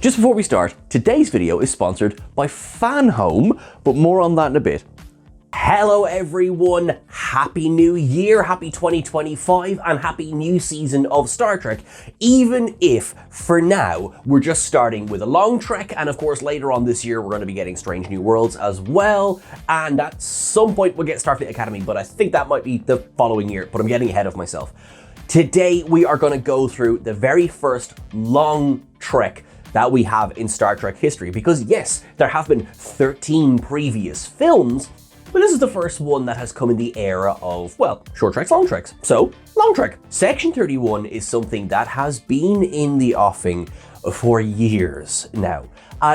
Just before we start, today's video is sponsored by FanHome, but more on that in a bit. Hello everyone, Happy New Year, Happy 2025, and Happy New Season of Star Trek, even if, for now, we're just starting with a long trek, and of course later on this year we're going to be getting Strange New Worlds as well, and at some point we'll get Starfleet Academy, but I think that might be the following year, but I'm getting ahead of myself. Today we are going to go through the very first long trek that we have in Star Trek history, because yes, there have been 13 previous films, but this is the first one that has come in the era of, well, short treks, long treks. So, long trek. Section 31 is something that has been in the offing for years now.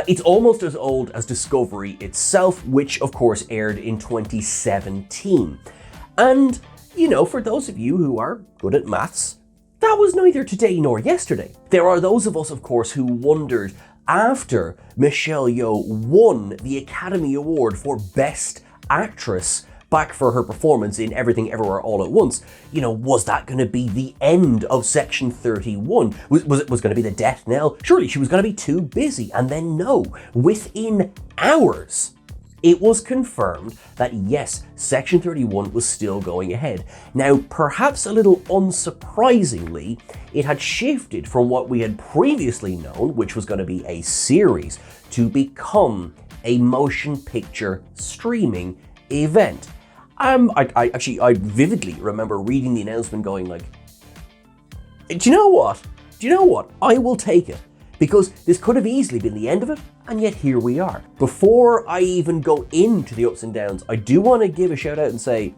It's almost as old as Discovery itself, which of course aired in 2017. And, you know, for those of you who are good at maths, that was neither today nor yesterday. There are those of us, of course, who wondered after Michelle Yeoh won the Academy Award for Best Actress back for her performance in Everything Everywhere All at Once, you know, was that going to be the end of Section 31? Was it going to be the death knell? Surely she was going to be too busy. And then no, within hours, it was confirmed that yes, Section 31 was still going ahead. Now, perhaps a little unsurprisingly, it had shifted from what we had previously known, which was going to be a series, to become a motion picture streaming event. I vividly remember reading the announcement going like, do you know what? I will take it. Because this could have easily been the end of it, and yet here we are. Before I even go into the ups and downs, I do want to give a shout out and say,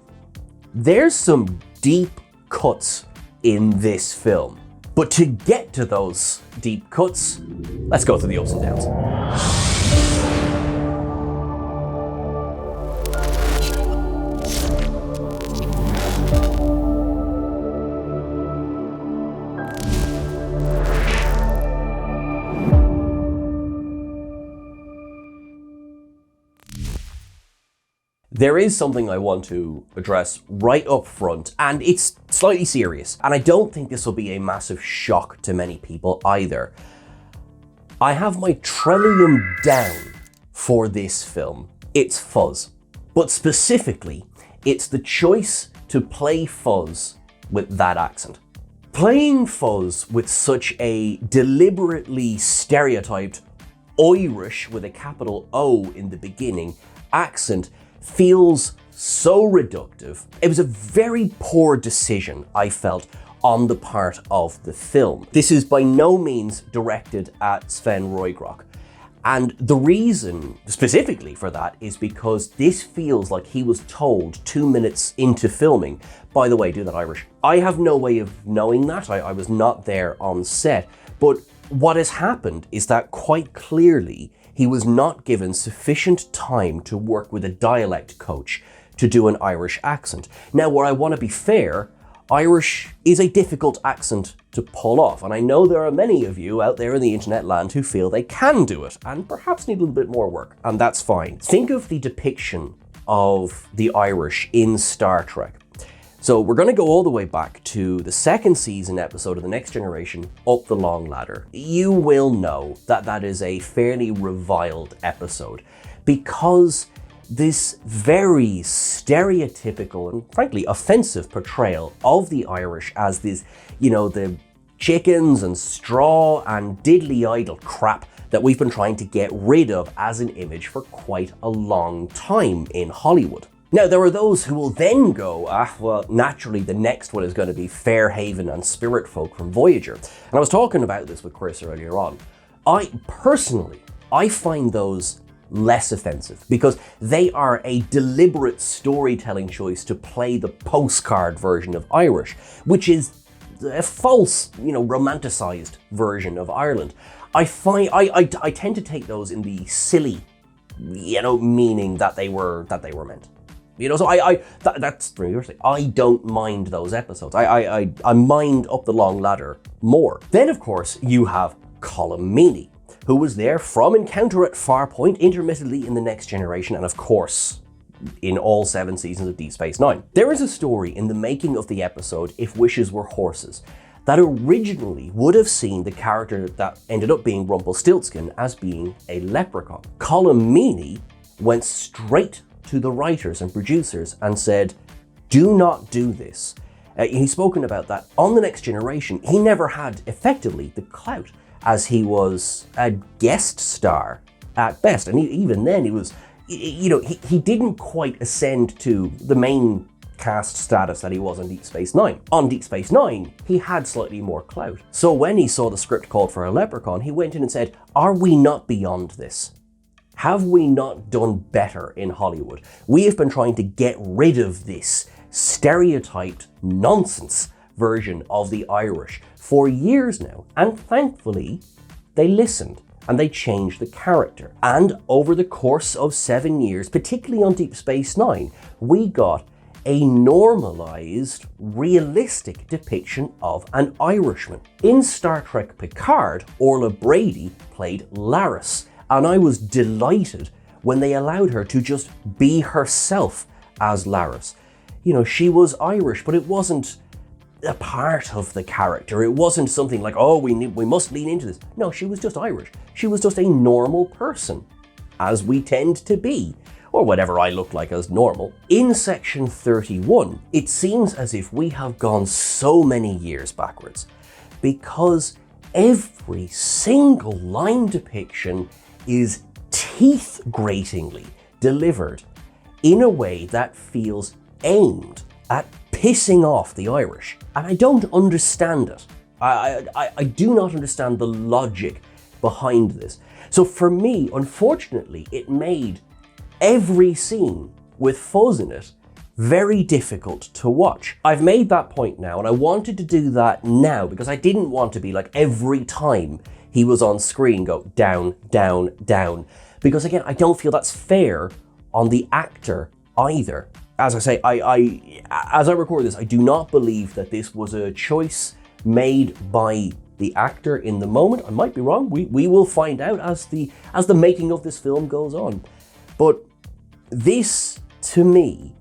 there's some deep cuts in this film. But to get to those deep cuts, let's go through the ups and downs. There is something I want to address right up front, and it's slightly serious, and I don't think this will be a massive shock to many people either. I have my trellium down for this film. It's Fuzz, but specifically, it's the choice to play Fuzz with that accent. Playing Fuzz with such a deliberately stereotyped Irish with a capital O in the beginning accent feels so reductive. It was a very poor decision, I felt, on the part of the film. This is by no means directed at Sven Roigrok. And the reason specifically for that is because this feels like he was told 2 minutes into filming, by the way, do that Irish. I have no way of knowing that. I was not there on set. But what has happened is that quite clearly he was not given sufficient time to work with a dialect coach to do an Irish accent. Now, where I want to be fair, Irish is a difficult accent to pull off, and I know there are many of you out there in the internet land who feel they can do it, and perhaps need a little bit more work, and that's fine. Think of the depiction of the Irish in Star Trek. So we're going to go all the way back to the second season episode of The Next Generation, Up the Long Ladder. You will know that that is a fairly reviled episode because this very stereotypical and frankly offensive portrayal of the Irish as this, you know, the chickens and straw and diddly idle crap that we've been trying to get rid of as an image for quite a long time in Hollywood. Now, there are those who will then go, well, naturally the next one is going to be Fairhaven and Spirit Folk from Voyager. And I was talking about this with Chris earlier on. I find those less offensive because they are a deliberate storytelling choice to play the postcard version of Irish, which is a false, you know, romanticized version of Ireland. I tend to take those in the silly, you know, meaning that they were meant. You know, so that's really I don't mind those episodes. I mind Up the Long Ladder more. Then, of course, you have Colm Meaney, who was there from Encounter at Farpoint, intermittently in The Next Generation, and of course, in all 7 seasons of Deep Space Nine. There is a story in the making of the episode If Wishes Were Horses that originally would have seen the character that ended up being Rumpelstiltskin as being a leprechaun. Colm Meaney went straight to the writers and producers and said, do not do this. He's spoken about that on The Next Generation. He never had effectively the clout, as he was a guest star at best. And even then he was, he didn't quite ascend to the main cast status that he was on Deep Space Nine. On Deep Space Nine, he had slightly more clout. So when he saw the script called for a leprechaun, he went in and said, are we not beyond this? Have we not done better in Hollywood? We have been trying to get rid of this stereotyped nonsense version of the Irish for years now. And thankfully, they listened and they changed the character. And over the course of 7 years, particularly on Deep Space Nine, we got a normalized, realistic depiction of an Irishman. In Star Trek Picard, Orla Brady played Laris, and I was delighted when they allowed her to just be herself as Laris. She was Irish, but it wasn't a part of the character. It wasn't something like, oh, we must lean into this. No, she was just Irish. She was just a normal person, as we tend to be, or whatever I look like as normal. In section 31, it seems as if we have gone so many years backwards, because every single line depiction is teeth-gratingly delivered in a way that feels aimed at pissing off the Irish. And I don't understand it. I do not understand the logic behind this. So for me, unfortunately, it made every scene with fuzz in it very difficult to watch. I've made that point now, and I wanted to do that now because I didn't want to be like every time he was on screen go down, down, down. Because again, I don't feel that's fair on the actor either. As I say, as I record this, I do not believe that this was a choice made by the actor in the moment. I might be wrong. We will find out as the making of this film goes on. But this, to me,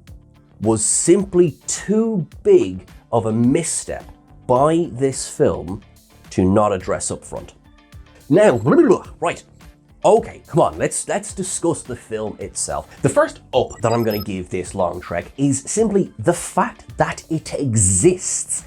was simply too big of a misstep by this film to not address up front. Now, right. Okay, come on, let's discuss the film itself. The first up that I'm going to give this long trek is simply the fact that it exists.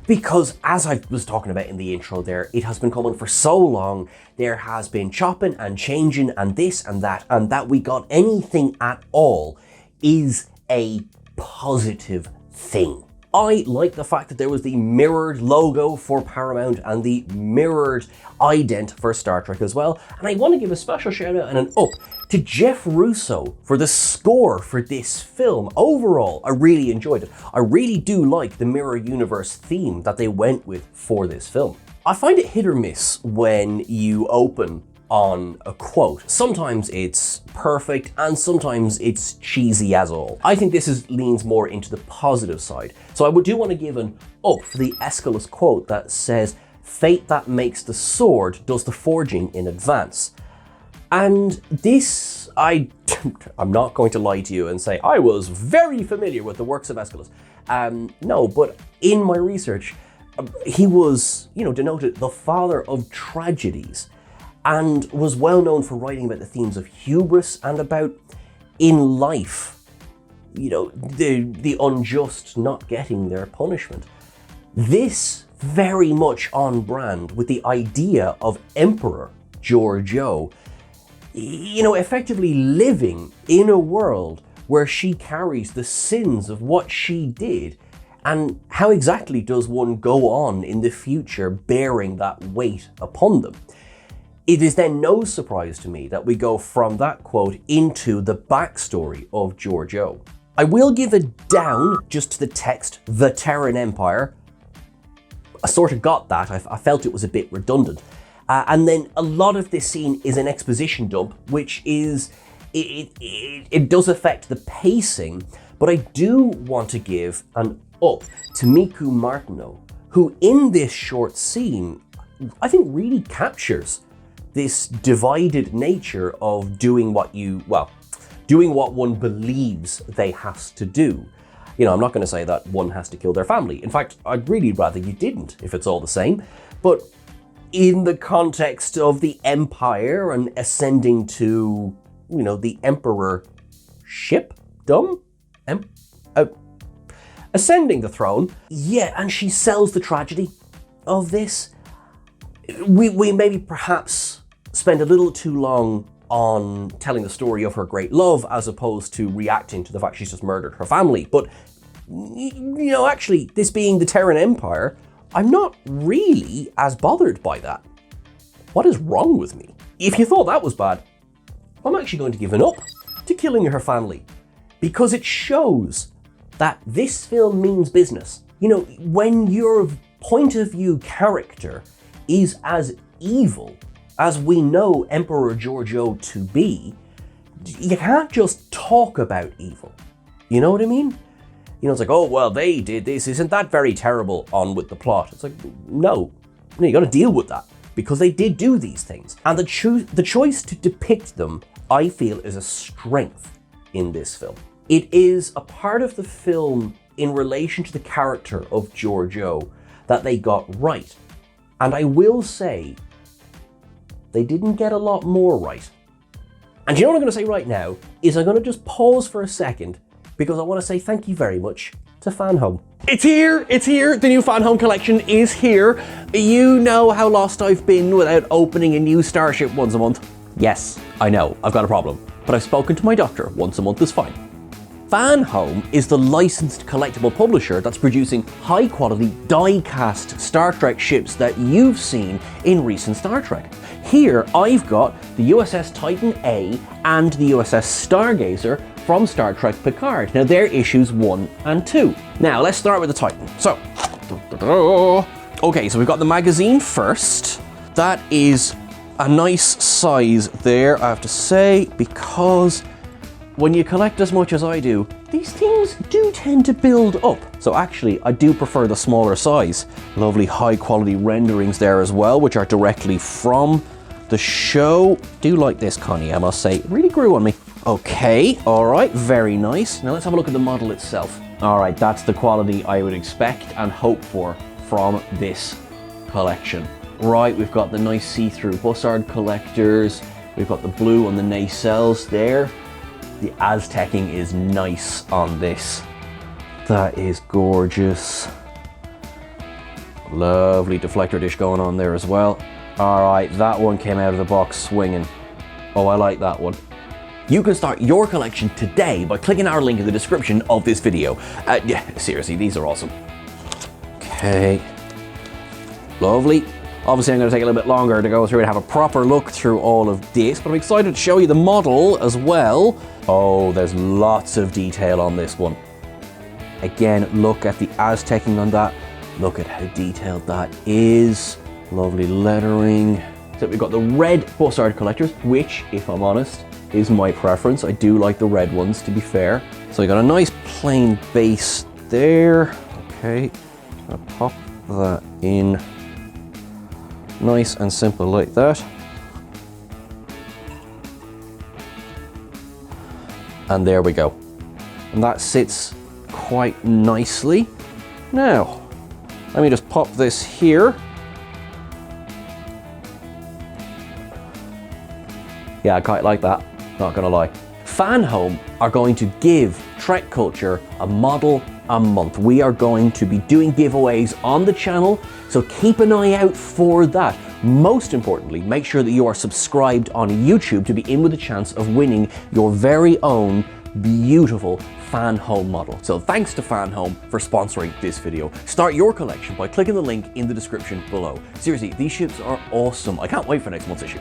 Because as I was talking about in the intro there, it has been coming for so long, there has been chopping and changing and this and that we got anything at all is a positive thing. I like the fact that there was the mirrored logo for Paramount and the mirrored ident for Star Trek as well. And I want to give a special shout out and an up to Jeff Russo for the score for this film. Overall, I really enjoyed it. I really do like the Mirror Universe theme that they went with for this film. I find it hit or miss when you open on a quote. Sometimes it's perfect and sometimes it's cheesy as all. I think this leans more into the positive side. So I do want to give an up for the Aeschylus quote that says, "Fate that makes the sword does the forging in advance." And this, I'm not going to lie to you and say I was very familiar with the works of Aeschylus. No, but in my research, he was, denoted the father of tragedies, and was well known for writing about the themes of hubris and about, in life, the unjust not getting their punishment. This very much on brand with the idea of Emperor Yeoh, effectively living in a world where she carries the sins of what she did. And how exactly does one go on in the future bearing that weight upon them? It is then no surprise to me that we go from that quote into the backstory of Yeoh. I will give a down just to the text, the Terran Empire. I sort of got that. I felt it was a bit redundant. And then a lot of this scene is an exposition dump, which is, it does affect the pacing, but I do want to give an up to Miku Martineau, who in this short scene, I think really captures this divided nature of doing what one believes they has to do. You know, I'm not going to say that one has to kill their family. In fact, I'd really rather you didn't, if it's all the same. But in the context of the Empire and ascending to, you know, the Emperor-ship-dom? Ascending the throne. Yeah, and she sells the tragedy of this. We maybe perhaps spend a little too long on telling the story of her great love as opposed to reacting to the fact she's just murdered her family. But, you know, actually, this being the Terran Empire, I'm not really as bothered by that. What is wrong with me? If you thought that was bad, I'm actually going to give an up to killing her family, because it shows that this film means business. You know, when your point of view character is as evil as we know Emperor Giorgio to be, you can't just talk about evil. You know what I mean? You know, it's like, oh, well, they did this. Isn't that very terrible? On with the plot. It's like, no, you got to deal with that, because they did do these things. And the choice to depict them, I feel, is a strength in this film. It is a part of the film in relation to the character of Giorgio that they got right. And I will say, they didn't get a lot more right. And you know what I'm going to say right now is I'm going to just pause for a second, because I want to say thank you very much to Fan Home. It's here, the new Fan Home collection is here. You know how lost I've been without opening a new Starship once a month. Yes, I know, I've got a problem, but I've spoken to my doctor. Once a month is fine. Fan Home is the licensed collectible publisher that's producing high quality die-cast Star Trek ships that you've seen in recent Star Trek. Here I've got the USS Titan A and the USS Stargazer from Star Trek Picard. Now they're issues 1 and 2. Now let's start with the Titan. So, okay, so we've got the magazine first. That is a nice size there, I have to say, because when you collect as much as I do, these things do tend to build up. So actually, I do prefer the smaller size. Lovely high quality renderings there as well, which are directly from the show. Do like this, Connie, I must say. It really grew on me. Okay, all right, very nice. Now let's have a look at the model itself. All right, that's the quality I would expect and hope for from this collection. Right, we've got the nice see-through bussard collectors. We've got the blue on the nacelles there. The Aztecing is nice on this. That is gorgeous. Lovely deflector dish going on there as well. All right, that one came out of the box swinging. Oh, I like that one. You can start your collection today by clicking our link in the description of this video. Yeah, seriously, these are awesome. Okay, lovely. Obviously, I'm going to take a little bit longer to go through and have a proper look through all of this, but I'm excited to show you the model as well. Oh, there's lots of detail on this one. Again, look at the Aztecing on that. Look at how detailed that is. Lovely lettering. So we've got the red bussard collectors, which, if I'm honest, is my preference. I do like the red ones, to be fair. So we got a nice plain base there. Okay, I'll pop that in. Nice and simple like that. And there we go. And that sits quite nicely. Now, let me just pop this here. Yeah, I quite like that, not gonna lie. Fan Home are going to give TrekCulture a model a month. We are going to be doing giveaways on the channel, so keep an eye out for that. Most importantly, make sure that you are subscribed on YouTube to be in with a chance of winning your very own beautiful Fan Home model. So thanks to Fan Home for sponsoring this video. Start your collection by clicking the link in the description below. Seriously, these ships are awesome. I can't wait for next month's issue.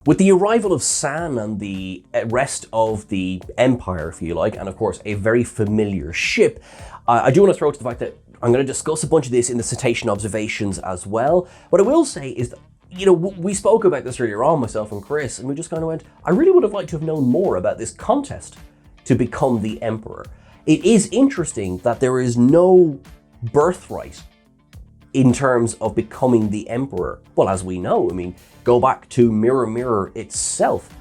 With the arrival of San and the rest of the Empire, if you like, and of course a very familiar ship, I do want to throw to the fact that I'm going to discuss a bunch of this in the Citation observations as well. What I will say is that, you know, we spoke about this earlier on, myself and Chris, and we just kind of went, I really would have liked to have known more about this contest to become the Emperor. It is interesting that there is no birthright in terms of becoming the Emperor. Well, as we know, I mean, go back to Mirror Mirror itself.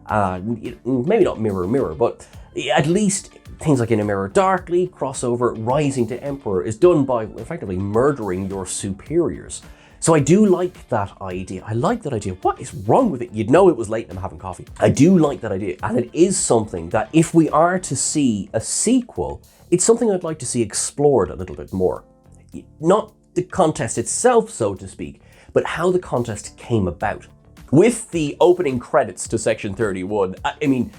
Maybe not Mirror Mirror, but At least things like In a Mirror Darkly, crossover, Rising to Emperor is done by effectively murdering your superiors. So I do like that idea. I like that idea. What is wrong with it? You'd know it was late and I'm having coffee. I do like that idea. And it is something that if we are to see a sequel, it's something I'd like to see explored a little bit more. Not the contest itself, so to speak, but how the contest came about. With the opening credits to Section 31, I mean,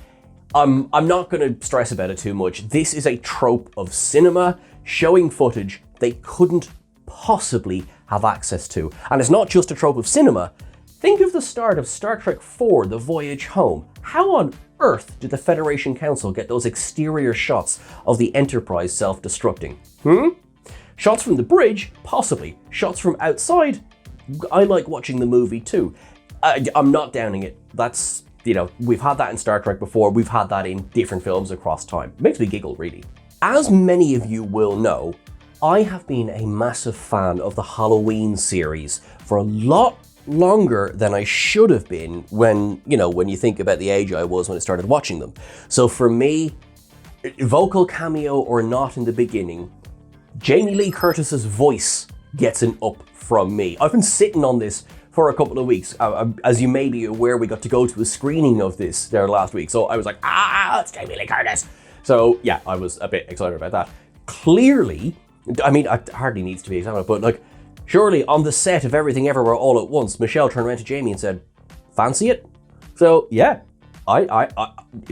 I'm not going to stress about it too much. This is a trope of cinema showing footage they couldn't possibly have access to. And it's not just a trope of cinema. Think of the start of Star Trek IV, The Voyage Home. How on earth did the Federation Council get those exterior shots of the Enterprise self-destructing? Shots from the bridge? Possibly. Shots from outside? I like watching the movie too. I'm not downing it. That's, you know, we've had that in Star Trek before. We've had that in different films across time. It makes me giggle, really. As many of you will know, I have been a massive fan of the Halloween series for a lot longer than I should have been when you think about the age I was when I started watching them. So for me, vocal cameo or not in the beginning, Jamie Lee Curtis's voice gets an up from me. I've been sitting on this for a couple of weeks. As you may be aware, we got to go to a screening of this there last week. So I was like, it's Jamie Lee Curtis. So yeah, I was a bit excited about that. Clearly, I mean, it hardly needs to be examined, but like, surely on the set of Everything Everywhere All at Once, Michelle turned around to Jamie and said, fancy it? So yeah,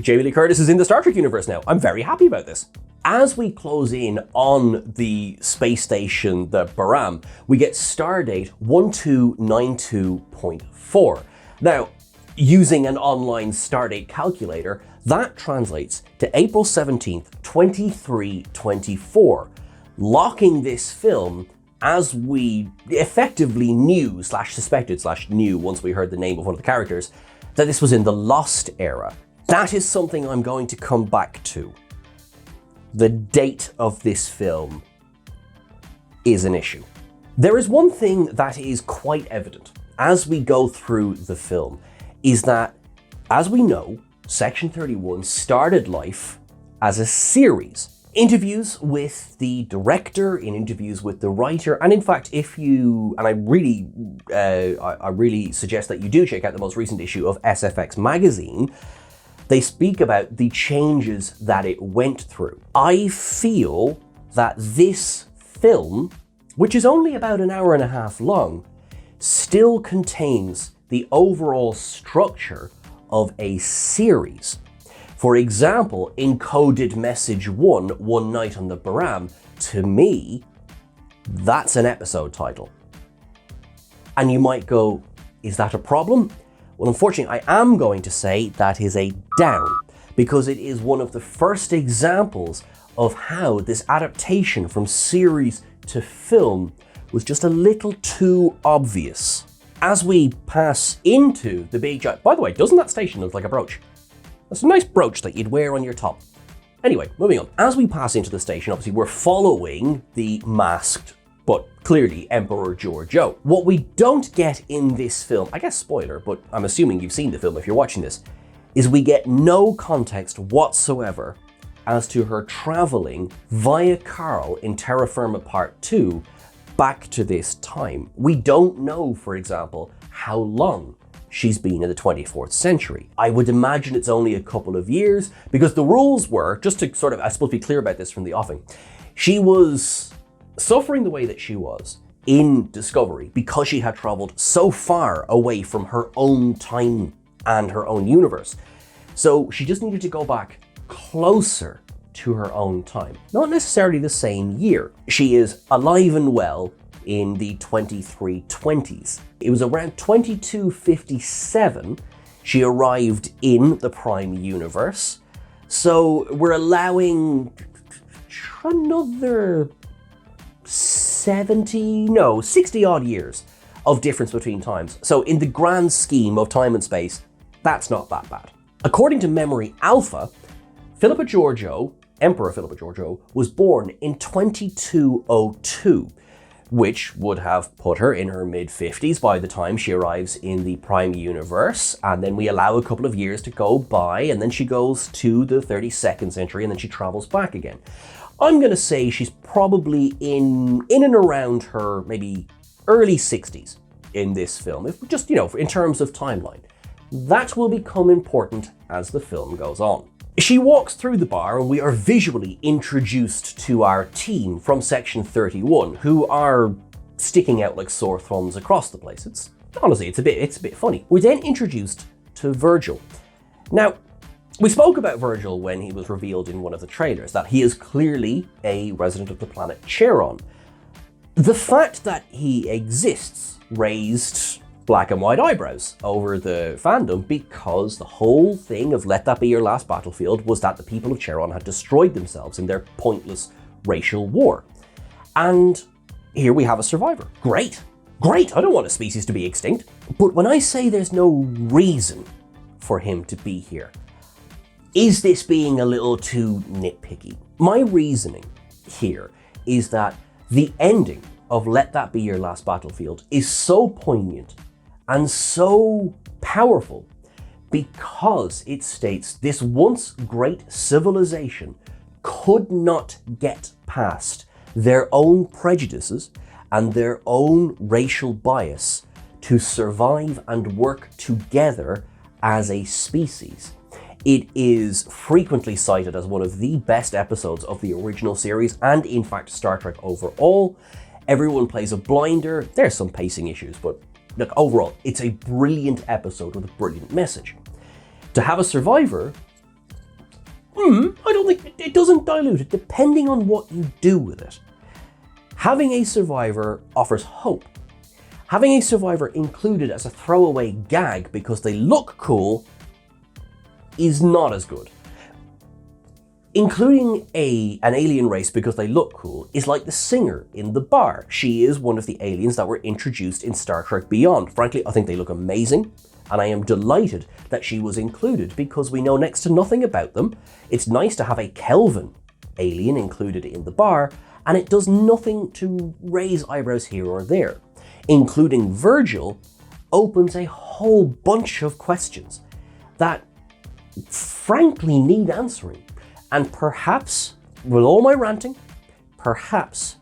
Jamie Lee Curtis is in the Star Trek universe now. I'm very happy about this. As we close in on the space station, the Baram, we get stardate 1292.4. Now, using an online stardate calculator, that translates to April 17th, 2324, locking this film, as we effectively knew / suspected / knew once we heard the name of one of the characters, that this was in the Lost era. That is something I'm going to come back to. The date of this film is an issue. There is one thing that is quite evident as we go through the film, is that, as we know, Section 31 started life as a series. Interviews with the director, in interviews with the writer, and in fact, I really suggest that you do check out the most recent issue of SFX magazine. They speak about the changes that it went through. I feel that this film, which is only about an hour and a half long, still contains the overall structure of a series. For example, Encoded Message 1, One Night on the Baram, to me, that's an episode title. And you might go, is that a problem? Well, unfortunately, I am going to say that is a down, because it is one of the first examples of how this adaptation from series to film was just a little too obvious. As we pass into the big giant, by the way, doesn't that station look like a brooch? That's a nice brooch that you'd wear on your top. Anyway, moving on. As we pass into the station, obviously we're following the masked, but clearly Emperor Giorgio. What we don't get in this film, I guess spoiler, but I'm assuming you've seen the film if you're watching this, is we get no context whatsoever as to her traveling via Carl in Terra Firma Part 2 back to this time. We don't know, for example, how long she's been in the 24th century. I would imagine it's only a couple of years, because the rules were, just to sort of, I suppose, be clear about this from the offing, she was suffering the way that she was in Discovery because she had traveled so far away from her own time and her own universe. So she just needed to go back closer to her own time. Not necessarily the same year. She is alive and well in the 2320s. It was around 2257 she arrived in the Prime Universe. So we're allowing another 60 odd years of difference between times. So in the grand scheme of time and space, that's not that bad. According to Memory Alpha, Philippa Giorgio, Emperor Philippa Giorgio, was born in 2202. which would have put her in her mid-50s by the time she arrives in the Prime Universe, and then we allow a couple of years to go by, and then she goes to the 32nd century, and then she travels back again. I'm going to say she's probably in and around her maybe early 60s in this film, if just, in terms of timeline. That will become important as the film goes on. She walks through the bar and we are visually introduced to our team from Section 31, who are sticking out like sore thumbs across the place. Honestly, it's a bit funny. We're then introduced to Virgil. Now, we spoke about Virgil when he was revealed in one of the trailers, that he is clearly a resident of the planet Charon. The fact that he exists raised black and white eyebrows over the fandom, because the whole thing of Let That Be Your Last Battlefield was that the people of Charon had destroyed themselves in their pointless racial war. And here we have a survivor. Great, I don't want a species to be extinct. But when I say there's no reason for him to be here, is this being a little too nitpicky? My reasoning here is that the ending of Let That Be Your Last Battlefield is so poignant and so powerful because it states this once great civilization could not get past their own prejudices and their own racial bias to survive and work together as a species. It is frequently cited as one of the best episodes of the original series, and in fact Star Trek overall. Everyone plays a blinder. There's some pacing issues, but look, overall, it's a brilliant episode with a brilliant message. To have a survivor, I don't think it doesn't dilute it, depending on what you do with it. Having a survivor offers hope. Having a survivor included as a throwaway gag because they look cool is not as good. Including an alien race because they look cool is like the singer in the bar. She is one of the aliens that were introduced in Star Trek Beyond. Frankly, I think they look amazing, and I am delighted that she was included because we know next to nothing about them. It's nice to have a Kelvin alien included in the bar, and it does nothing to raise eyebrows here or there. Including Virgil opens a whole bunch of questions that frankly need answering. And perhaps, with all my ranting, perhaps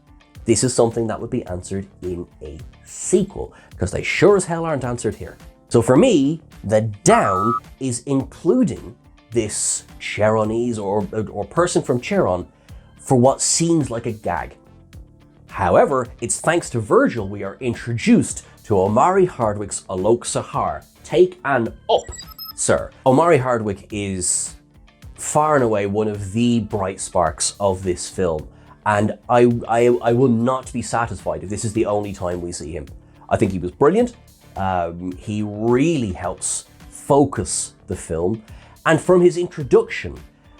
this is something that would be answered in a sequel, because they sure as hell aren't answered here. So for me, the down is including this Charonese or person from Charon for what seems like a gag. However, it's thanks to Virgil we are introduced to Omari Hardwick's Alok Sahar. Take an up, sir. Omari Hardwick is far and away one of the bright sparks of this film, and I will not be satisfied if this is the only time we see him. I think he was brilliant. He really helps focus the film, and from his introduction,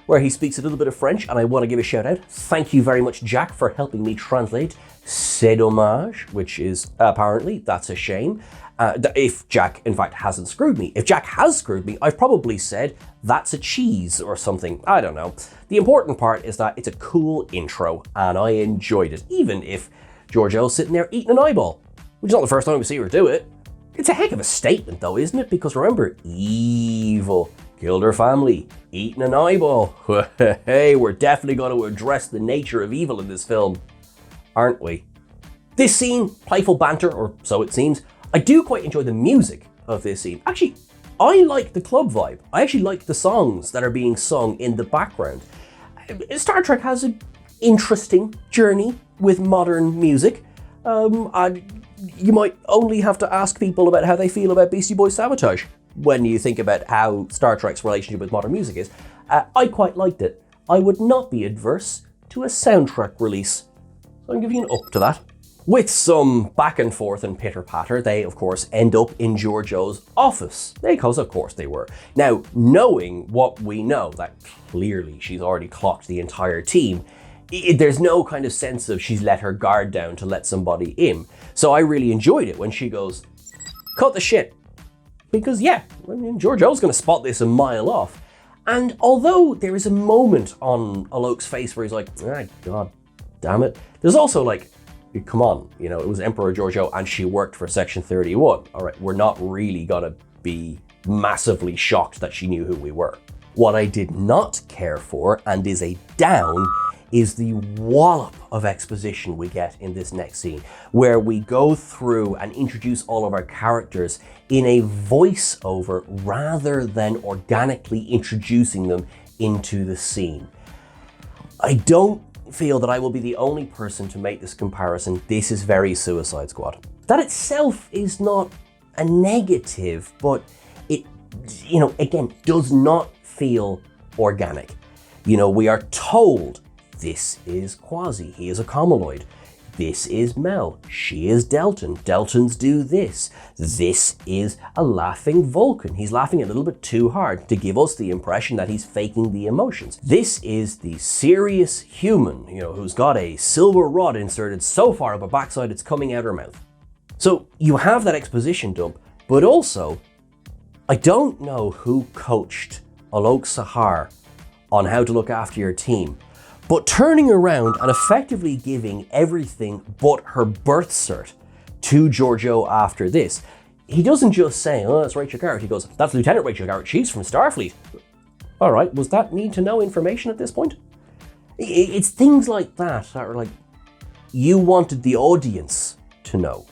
where he speaks a little bit of French, and I want to give a shout out. Thank you very much, Jack, for helping me translate C'est dommage, which is apparently that's a shame. If Jack, in fact, hasn't screwed me. If Jack has screwed me, I've probably said, that's a cheese or something. I don't know. The important part is that it's a cool intro, and I enjoyed it, even if Georgiou's sitting there eating an eyeball, which is not the first time we see her do it. It's a heck of a statement, though, isn't it? Because remember, evil killed her family, eating an eyeball. Hey, we're definitely going to address the nature of evil in this film, aren't we? This scene, playful banter, or so it seems. I do quite enjoy the music of this scene. Actually, I like the club vibe. I actually like the songs that are being sung in the background. Star Trek has an interesting journey with modern music. You might only have to ask people about how they feel about Beastie Boys Sabotage when you think about how Star Trek's relationship with modern music is. I quite liked it. I would not be adverse to a soundtrack release. So I'm giving an up to that. With some back and forth and pitter-patter, they, of course, end up in Georgiou's office. Because, of course, they were. Now, knowing what we know, that clearly she's already clocked the entire team, there's no kind of sense of she's let her guard down to let somebody in. So I really enjoyed it when she goes, cut the shit. Because, yeah, I mean, Georgiou's going to spot this a mile off. And although there is a moment on Alok's face where he's like, ah, god damn it, there's also like, come on, you know, it was Emperor Giorgio and she worked for Section 31. All right, we're not really gonna be massively shocked that she knew who we were. What I did not care for, and is a down, is the wallop of exposition we get in this next scene, where we go through and introduce all of our characters in a voiceover rather than organically introducing them into the scene. I don't feel that I will be the only person to make this comparison. This is very Suicide Squad. That itself is not a negative, but it, you know, again, does not feel organic. You know, we are told this is Quasi, he is a Comaloid. This is Mel, she is Delton. Deltons do this. This is a laughing Vulcan. He's laughing a little bit too hard to give us the impression that he's faking the emotions. This is the serious human, you know, who's got a silver rod inserted so far up her backside it's coming out her mouth. So you have that exposition dump, but also, I don't know who coached Alok Sahar on how to look after your team, but turning around and effectively giving everything but her birth cert to Giorgio after this. He doesn't just say, oh, that's Rachel Garrett. He goes, that's Lieutenant Rachel Garrett. She's from Starfleet. All right, was that need to know information at this point? It's things like that are like, you wanted the audience to know.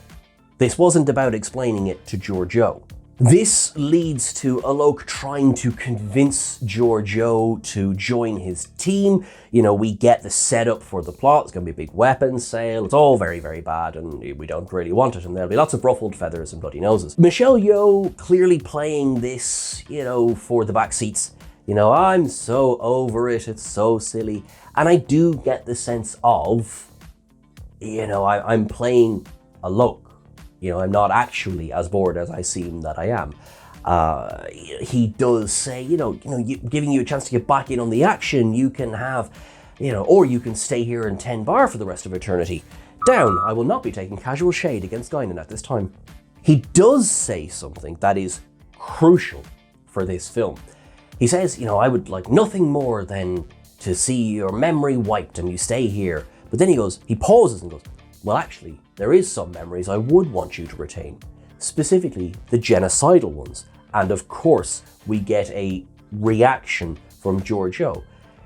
This wasn't about explaining it to Giorgio. This leads to Alok trying to convince Giorgio to join his team. You know, we get the setup for the plot. It's going to be a big weapons sale. It's all very, very bad, and we don't really want it. And there'll be lots of ruffled feathers and bloody noses. Michelle Yeoh clearly playing this, you know, for the back seats. You know, I'm so over it. It's so silly. And I do get the sense of, you know, I'm playing Alok. You know, I'm not actually as bored as I seem that I am. He does say, giving you a chance to get back in on the action, you can have, or you can stay here in 10 bar for the rest of eternity. Down, I will not be taking casual shade against Guinan at this time. He does say something that is crucial for this film. He says, I would like nothing more than to see your memory wiped and you stay here. But then he pauses and goes, well, actually, there is some memories I would want you to retain, specifically the genocidal ones. And of course, we get a reaction from Giorgio.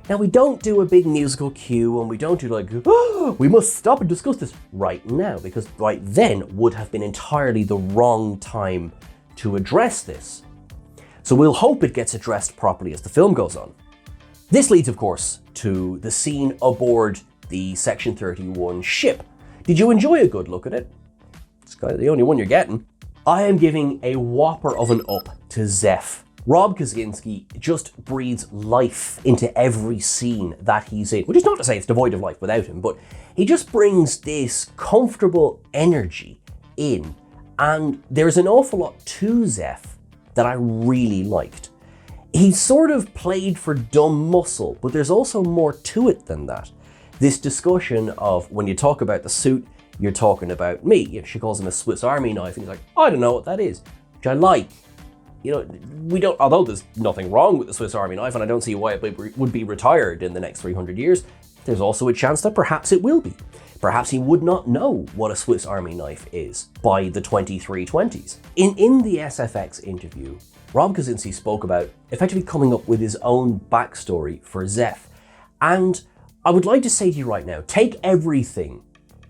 Now, we don't do a big musical cue and we don't do like, oh, we must stop and discuss this right now, because right then would have been entirely the wrong time to address this. So we'll hope it gets addressed properly as the film goes on. This leads, of course, to the scene aboard the Section 31 ship. Did you enjoy a good look at it? It's kind of the only one you're getting. I am giving a whopper of an up to Zeph. Rob Kaczynski just breathes life into every scene that he's in, which is not to say it's devoid of life without him, but he just brings this comfortable energy in, and there's an awful lot to Zeph that I really liked. He sort of played for dumb muscle, but there's also more to it than that. This discussion of when you talk about the suit, you're talking about me. She calls him a Swiss Army knife, and he's like, I don't know what that is, which I like. Although there's nothing wrong with the Swiss Army knife, and I don't see why it would be retired in the next 300 years, there's also a chance that perhaps it will be. Perhaps he would not know what a Swiss Army knife is by the 2320s. In the SFX interview, Rob Kaczynski spoke about effectively coming up with his own backstory for Zeph. And I would like to say to you right now, take everything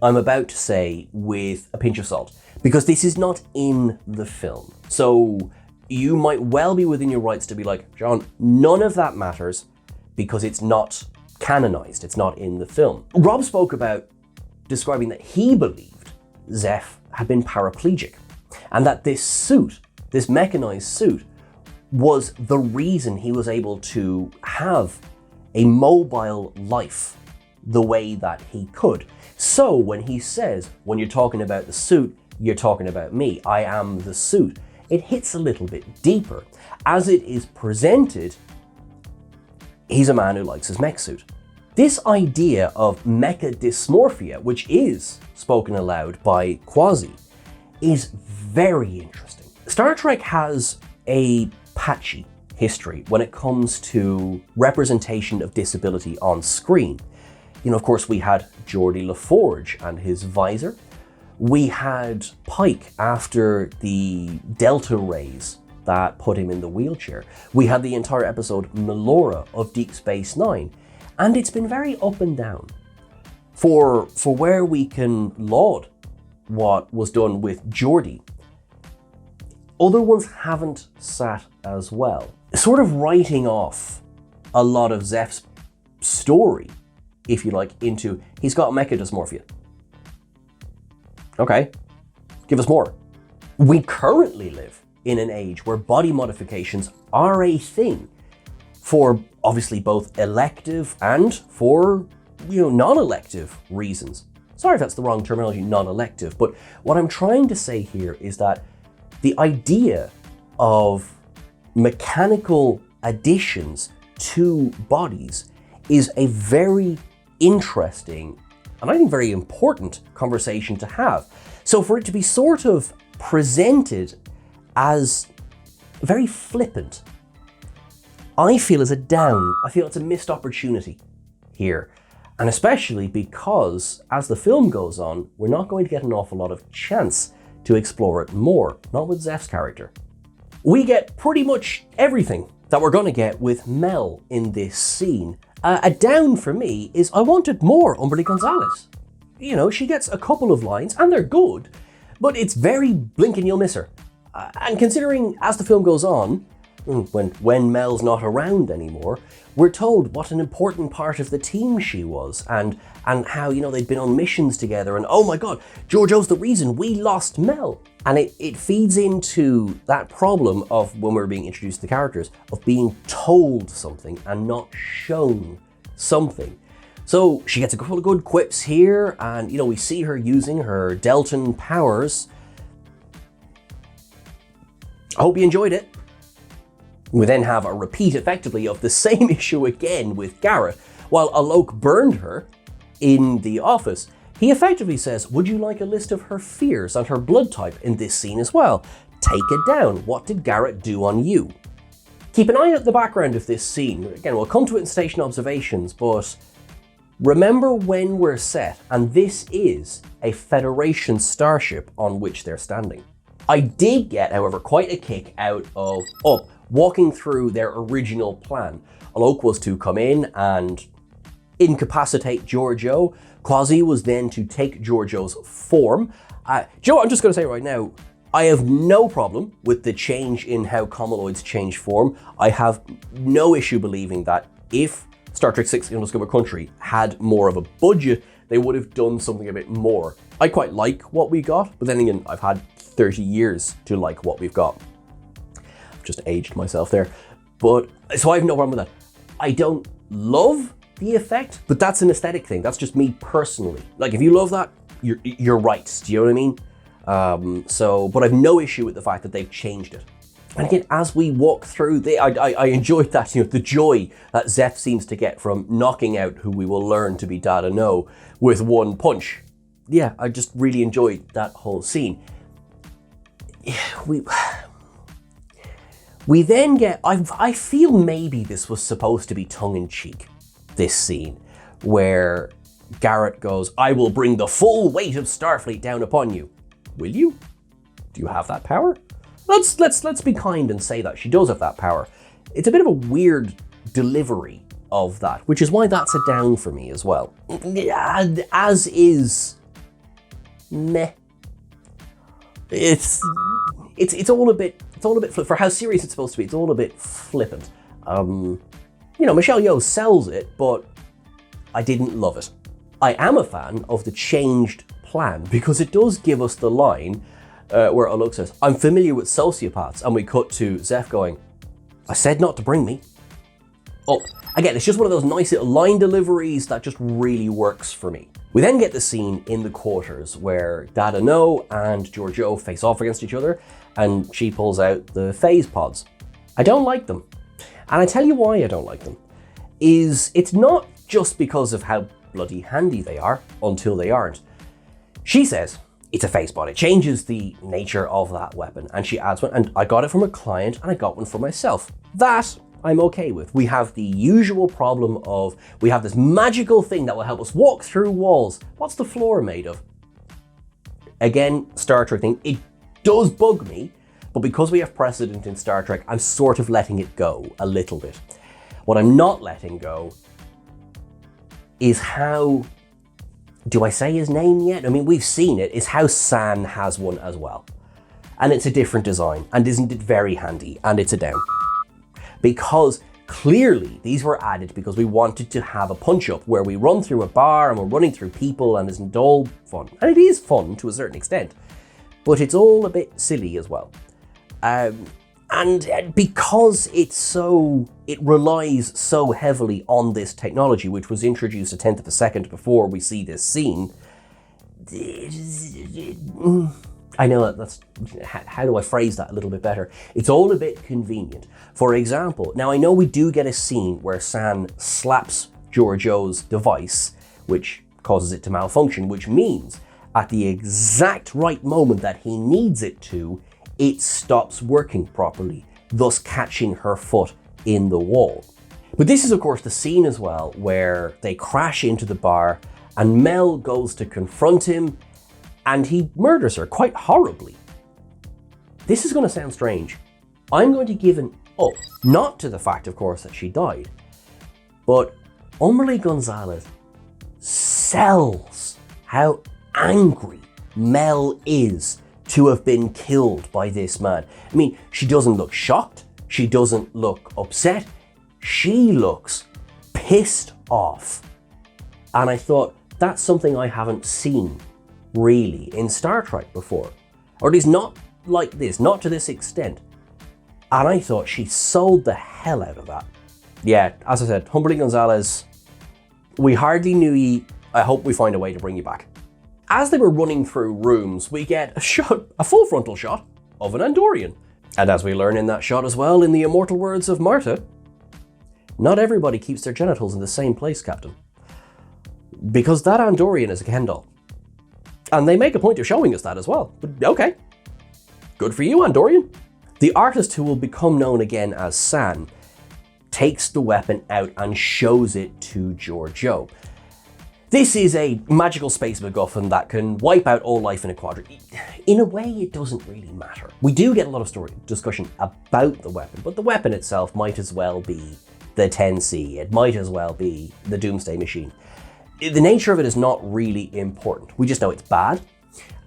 I'm about to say with a pinch of salt, because this is not in the film. So you might well be within your rights to be like, John, none of that matters because it's not canonized, it's not in the film. Rob spoke about describing that he believed Zeph had been paraplegic, and that this suit, this mechanized suit, was the reason he was able to have a mobile life the way that he could. So when he says, when you're talking about the suit, you're talking about me, I am the suit, it hits a little bit deeper. As it is presented, he's a man who likes his mech suit. This idea of mecha dysmorphia, which is spoken aloud by Quasi, is very interesting. Star Trek has a patchy history when it comes to representation of disability on screen. Of course, we had Geordie LaForge and his visor. We had Pike after the Delta rays that put him in the wheelchair. We had the entire episode Melora of Deep Space Nine. And it's been very up and down. For where we can laud what was done with Geordie, other ones haven't sat as well. Sort of writing off a lot of Zeph's story, if you like, into he's got mecha dysmorphia. Okay, give us more. We currently live in an age where body modifications are a thing for obviously both elective and for, non-elective reasons. Sorry if that's the wrong terminology, non-elective, but what I'm trying to say here is that the idea of mechanical additions to bodies is a very interesting and I think very important conversation to have. So for it to be sort of presented as very flippant, I feel is a down. I feel it's a missed opportunity here. And especially because as the film goes on, we're not going to get an awful lot of chance to explore it more, not with Zeph's character. We get pretty much everything that we're going to get with Mel in this scene. A down for me is I wanted more Umberly Gonzalez. She gets a couple of lines and they're good, but it's very blink and you'll miss her. And considering as the film goes on, when Mel's not around anymore, we're told what an important part of the team she was and how, they'd been on missions together and oh my God, Georgiou's the reason we lost Mel. And it feeds into that problem of when we're being introduced to the characters, of being told something and not shown something. So she gets a couple of good quips here and, we see her using her Deltan powers. I hope you enjoyed it. We then have a repeat, effectively, of the same issue again with Garrett. While Alok burned her in the office, he effectively says, would you like a list of her fears and her blood type in this scene as well? Take it down. What did Garrett do on you? Keep an eye out the background of this scene. Again, we'll come to it in station observations, but remember when we're set, and this is a Federation starship on which they're standing. I did get, however, quite a kick out of walking through their original plan. Alok was to come in and incapacitate Georgiou. Quasi was then to take Georgiou's form. Joe, I'm just going to say right now, I have no problem with the change in how Comaloids change form. I have no issue believing that if Star Trek VI Undiscovered Country had more of a budget, they would have done something a bit more. I quite like what we got, but then again, I've had 30 years to like what we've got. I've just aged myself there. But, so I have no problem with that. I don't love the effect, but that's an aesthetic thing. That's just me personally. Like, if you love that, you're right. Do you know what I mean? But I've no issue with the fact that they've changed it. And again, as we walk through, I enjoyed that, the joy that Zeph seems to get from knocking out who we will learn to be Data No with one punch. Yeah, I just really enjoyed that whole scene. We then get, I feel maybe this was supposed to be tongue-in-cheek, this scene, where Garrett goes, I will bring the full weight of Starfleet down upon you. Will you? Do you have that power? Let's be kind and say that she does have that power. It's a bit of a weird delivery of that, which is why that's a down for me as well. As is meh. It's all a bit for how serious it's supposed to be. It's all a bit flippant. Michelle Yeoh sells it, but I didn't love it. I am a fan of the changed plan because it does give us the line where Alok says, I'm familiar with sociopaths, and we cut to Zeph going, I said not to bring me. Oh, again, it's just one of those nice little line deliveries that just really works for me. We then get the scene in the quarters where Data No and Georgiou face off against each other, and she pulls out the phase pods. I don't like them. And I tell you why I don't like them. It's not just because of how bloody handy they are, until they aren't. She says, it's a phase pod. It changes the nature of that weapon. And she adds one, and I got it from a client and I got one for myself. That I'm okay with. We have the usual problem of, we have this magical thing that will help us walk through walls. What's the floor made of? Again, Star Trek thing, it does bug me, but because we have precedent in Star Trek, I'm sort of letting it go a little bit. What I'm not letting go is how, do I say his name yet? I mean, we've seen it, is how San has one as well. And it's a different design, and isn't it very handy? And it's a down. Because clearly these were added because we wanted to have a punch-up where we run through a bar and we're running through people and isn't all fun. And it is fun to a certain extent, but it's all a bit silly as well. And because it relies so heavily on this technology, which was introduced a tenth of a second before we see this scene, I know that's, how do I phrase that a little bit better? It's all a bit convenient. For example, now I know we do get a scene where San slaps Giorgio's device, which causes it to malfunction, which means at the exact right moment that he needs it to, it stops working properly, thus catching her foot in the wall. But this is of course the scene as well where they crash into the bar and Mel goes to confront him and he murders her quite horribly. This is going to sound strange. I'm going to give an up, not to the fact of course that she died, but Umberly Gonzalez sells how angry Mel is to have been killed by this man. I mean, she doesn't look shocked. She doesn't look upset. She looks pissed off. And I thought, that's something I haven't seen really in Star Trek before. Or at least not like this, not to this extent. And I thought she sold the hell out of that. Yeah, as I said, Umberly Gonzalez, we hardly knew ye. I hope we find a way to bring you back. As they were running through rooms, we get a full frontal shot of an Andorian. And as we learn in that shot as well, in the immortal words of Marta, not everybody keeps their genitals in the same place, Captain. Because that Andorian is a Ken doll. And they make a point of showing us that as well. But okay, good for you, Andorian. The artist who will become known again as San takes the weapon out and shows it to Giorgio. This is a magical space MacGuffin that can wipe out all life in a quadrant. In a way, it doesn't really matter. We do get a lot of story discussion about the weapon, but the weapon itself might as well be the 10C. It might as well be the Doomsday Machine. The nature of it is not really important. We just know it's bad,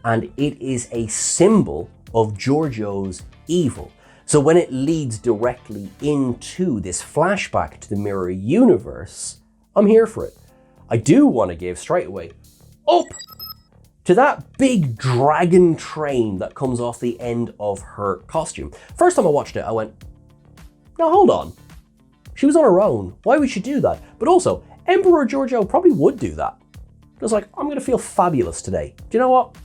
and it is a symbol of Giorgio's evil. So when it leads directly into this flashback to the mirror universe, I'm here for it. I do want to give straight away up to that big dragon train that comes off the end of her costume. First time I watched it, I went, no, hold on. She was on her own. Why would she do that? But also, Emperor Giorgio probably would do that. It was like, I'm going to feel fabulous today. Do you know what?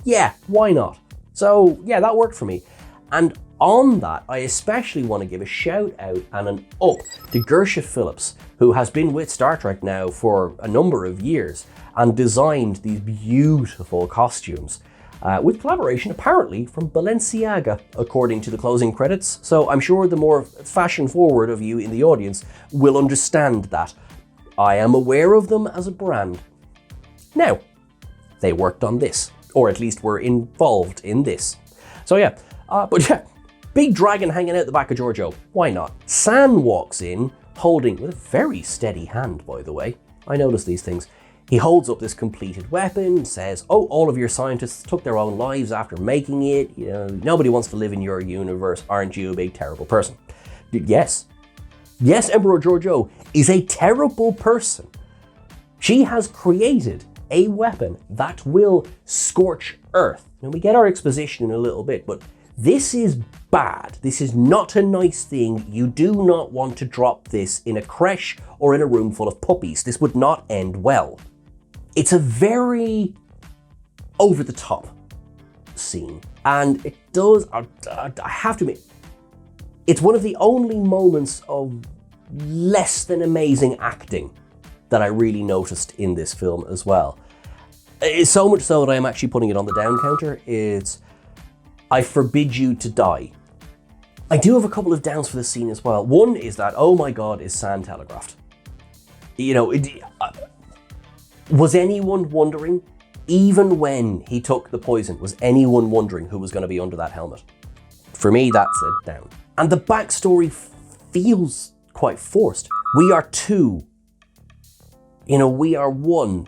Yeah, why not? So yeah, that worked for me. And on that, I especially want to give a shout out and an up to Gersha Phillips, who has been with Star Trek now for a number of years and designed these beautiful costumes with collaboration apparently from Balenciaga, according to the closing credits. So I'm sure the more fashion forward of you in the audience will understand that. I am aware of them as a brand. Now, they worked on this, or at least were involved in this. So yeah, but yeah, big dragon hanging out the back of Giorgio. Why not? San walks in, holding, with a very steady hand, by the way. I notice these things. He holds up this completed weapon, says, oh, all of your scientists took their own lives after making it. You know, nobody wants to live in your universe. Aren't you a big, terrible person? Yes. Yes, Emperor Giorgio is a terrible person. She has created a weapon that will scorch Earth. Now, we get our exposition in a little bit, but this is bad. This is not a nice thing. You do not want to drop this in a creche or in a room full of puppies. This would not end well. It's a very over-the-top scene, and it does, I have to admit, it's one of the only moments of less than amazing acting that I really noticed in this film as well. It's so much so that I am actually putting it on the down counter. It's, I forbid you to die. I do have a couple of downs for this scene as well. One is that, oh my god, is San telegraphed? You know, was anyone wondering, even when he took the poison, was anyone wondering who was going to be under that helmet? For me, that's a down. And the backstory feels quite forced. We are two. You know, we are one.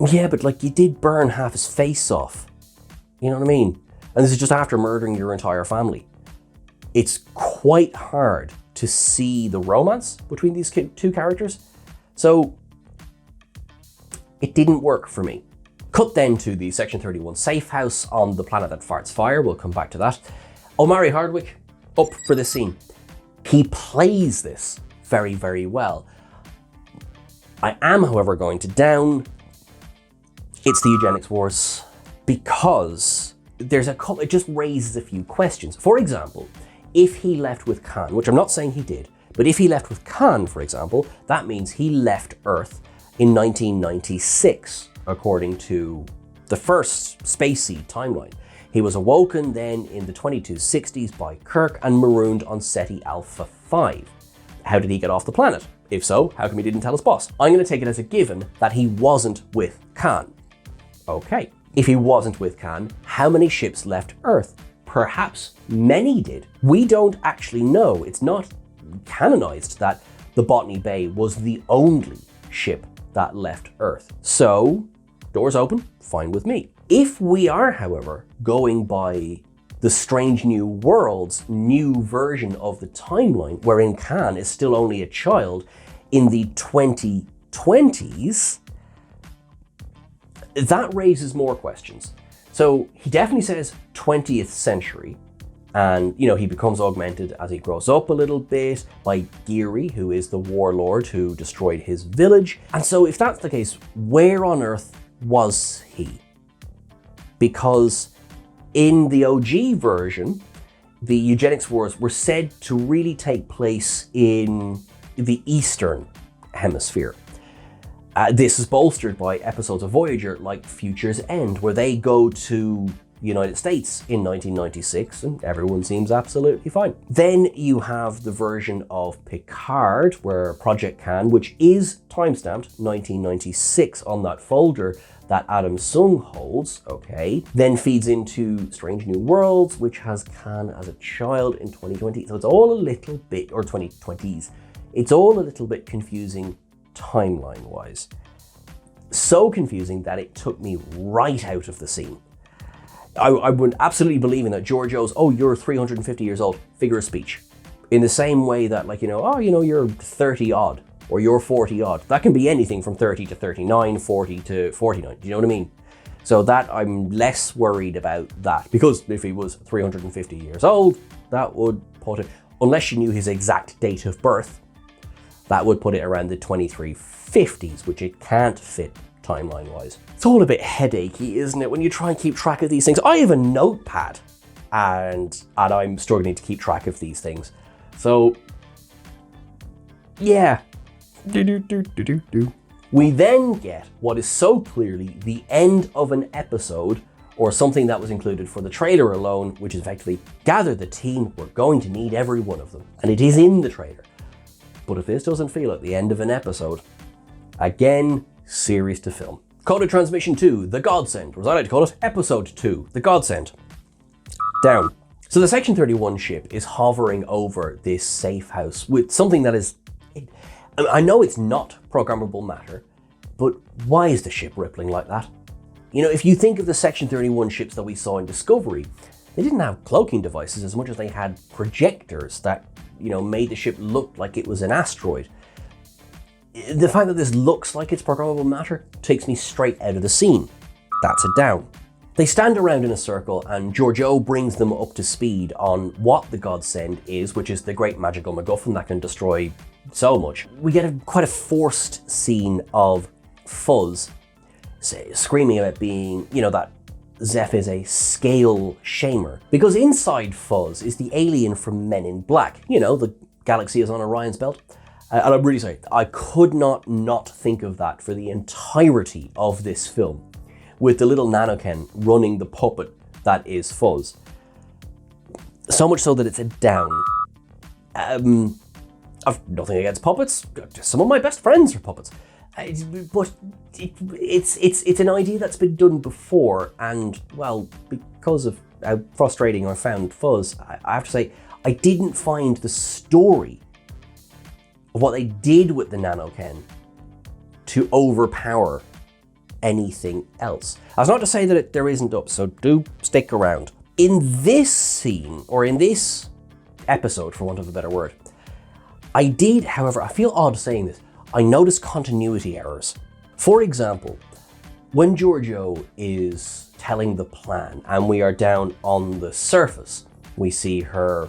Yeah, but like, you did burn half his face off. You know what I mean? And this is just after murdering your entire family. It's quite hard to see the romance between these two characters. So it didn't work for me. Cut then to the Section 31 safe house on the planet that farts fire. We'll come back to that. Omari Hardwick, up for this scene. He plays this very, very well. I am, however, going to down. It's the eugenics wars, because there's a couple, it just raises a few questions. For example, if he left with Khan, which I'm not saying he did, but if he left with Khan, for example, that means he left Earth in 1996, according to the first spacey timeline. He was awoken then in the 2260s by Kirk and marooned on Ceti Alpha 5. How did he get off the planet? If so, how come he didn't tell his boss? I'm going to take it as a given that he wasn't with Khan. Okay. If he wasn't with Khan, how many ships left Earth? Perhaps many did. We don't actually know. It's not canonized that the Botany Bay was the only ship that left Earth. So, doors open, fine with me. If we are, however, going by the Strange New Worlds new version of the timeline, wherein Khan is still only a child in the 2020s, that raises more questions. So he definitely says 20th century, and you know, he becomes augmented as he grows up a little bit by Geary, who is the warlord who destroyed his village. And so if that's the case, where on earth was he? Because in the OG version, the eugenics wars were said to really take place in the Eastern Hemisphere. This is bolstered by episodes of Voyager like Future's End, where they go to the United States in 1996 and everyone seems absolutely fine. Then you have the version of Picard where Project Khan, which is timestamped 1996 on that folder that Adam Sung holds, okay, then feeds into Strange New Worlds, which has Khan as a child in 2020. So it's all a little bit, or 2020s, it's all a little bit confusing timeline-wise. So confusing that it took me right out of the scene. I would absolutely believe in that George O's, oh, you're 350 years old, figure of speech. In the same way that, like, you're 30 odd, or you're 40 odd. That can be anything from 30 to 39, 40 to 49, do you know what I mean? So that, I'm less worried about that, because if he was 350 years old, that would put it, unless you knew his exact date of birth, that would put it around the 2350s, which it can't fit timeline-wise. It's all a bit headachy, isn't it, when you try and keep track of these things? I have a notepad, and I'm struggling to keep track of these things. So, yeah. We then get what is so clearly the end of an episode, or something that was included for the trailer alone, which is effectively, gather the team, we're going to need every one of them. And it is in the trailer. But if this doesn't feel at the end of an episode, again, series to film. Coded Transmission 2, The Godsend, or as I like to call it, Episode 2, The Godsend. Down. So the Section 31 ship is hovering over this safe house with something that is, I know it's not programmable matter, but why is the ship rippling like that? You know, if you think of the Section 31 ships that we saw in Discovery, they didn't have cloaking devices as much as they had projectors that, made the ship look like it was an asteroid. The fact that this looks like it's programmable matter takes me straight out of the scene. That's a down. They stand around in a circle and Giorgio brings them up to speed on what the Godsend is, which is the great magical MacGuffin that can destroy so much. We get quite a forced scene of Fuzz screaming about being, that Zeph is a scale shamer. Because inside Fuzz is the alien from Men in Black. The galaxy is on Orion's belt. And I'm really sorry, I could not think of that for the entirety of this film, with the little Nanoken running the puppet that is Fuzz. So much so that it's a down. I've nothing against puppets. Some of my best friends are puppets. But it's an idea that's been done before, and well, because of how frustrating I found Fuzz, I have to say, I didn't find the story of what they did with the Nanoken to overpower anything else. That's not to say that there isn't up, so do stick around. In this scene, or in this episode, for want of a better word, I did, however, I feel odd saying this, I noticed continuity errors. For example, when Giorgio is telling the plan and we are down on the surface, we see her,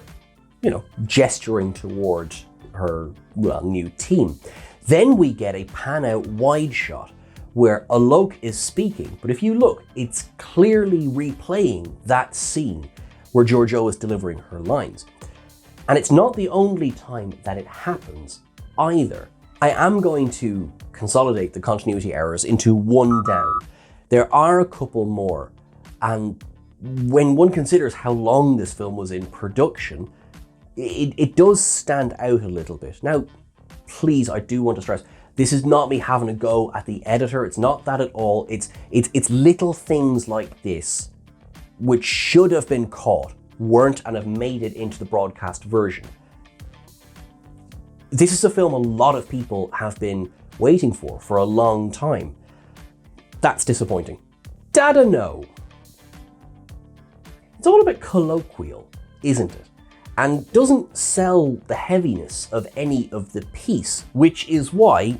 gesturing toward her, new team. Then we get a pan out wide shot where Alok is speaking, but if you look, it's clearly replaying that scene where Giorgio is delivering her lines. And it's not the only time that it happens either. I am going to consolidate the continuity errors into one down. There are a couple more, and when one considers how long this film was in production, it does stand out a little bit. Now, please, I do want to stress, this is not me having a go at the editor. It's not that at all. It's little things like this, which should have been caught, weren't, and have made it into the broadcast version. This is a film a lot of people have been waiting for a long time. That's disappointing. Dada no. It's all a bit colloquial, isn't it? And doesn't sell the heaviness of any of the piece, which is why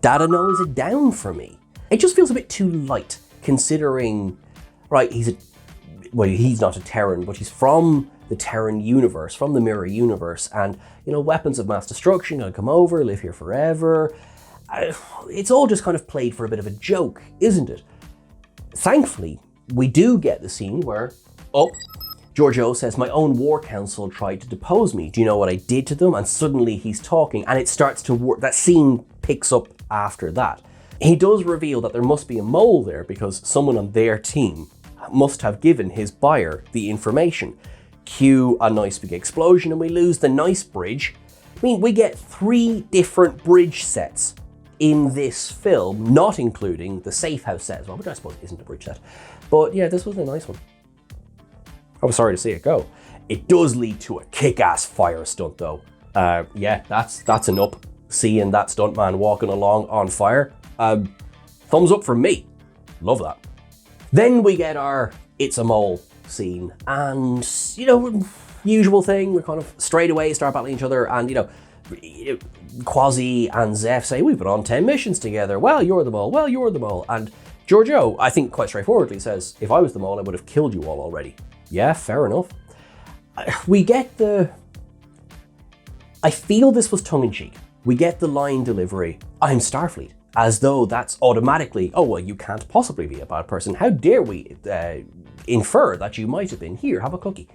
Dada no is a down for me. It just feels a bit too light, considering, right, he's not a Terran, but he's from the Terran universe, from the Mirror universe, and, weapons of mass destruction gonna come over, live here forever. It's all just kind of played for a bit of a joke, isn't it? Thankfully, we do get the scene where, Giorgio says, my own war council tried to depose me. Do you know what I did to them? And suddenly he's talking, and it starts to work. That scene picks up after that. He does reveal that there must be a mole there because someone on their team must have given his buyer the information. Cue a nice big explosion and we lose the nice bridge. I mean, we get 3 different bridge sets in this film, not including the safe house set as well, which I suppose isn't a bridge set. But yeah, this was a nice one. I was sorry to see it go. It does lead to a kick-ass fire stunt though. Yeah, that's an up. Seeing that stuntman walking along on fire. Thumbs up from me. Love that. Then we get our It's a Mole scene, and usual thing, we're kind of straight away start battling each other, and Quasi and Zeph say, we've been on 10 missions together, well you're the mole, and Giorgio, I think quite straightforwardly says, if I was the mole I would have killed you all already. Yeah, fair enough. We get I feel this was tongue-in-cheek. We get the line delivery, I'm Starfleet, as though that's automatically, oh well, you can't possibly be a bad person. How dare we infer that you might have been. Here, have a cookie.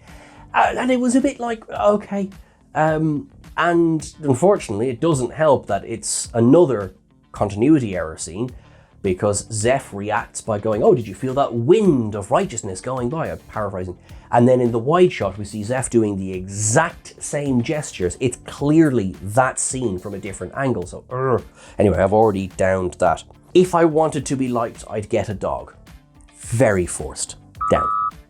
And it was a bit like, okay. And unfortunately, it doesn't help that it's another continuity error scene, because Zeph reacts by going, oh, did you feel that wind of righteousness going by? I'm paraphrasing. And then in the wide shot, we see Zeph doing the exact same gestures. It's clearly that scene from a different angle. So, anyway, I've already downed that. If I wanted to be liked, I'd get a dog. Very forced. Down.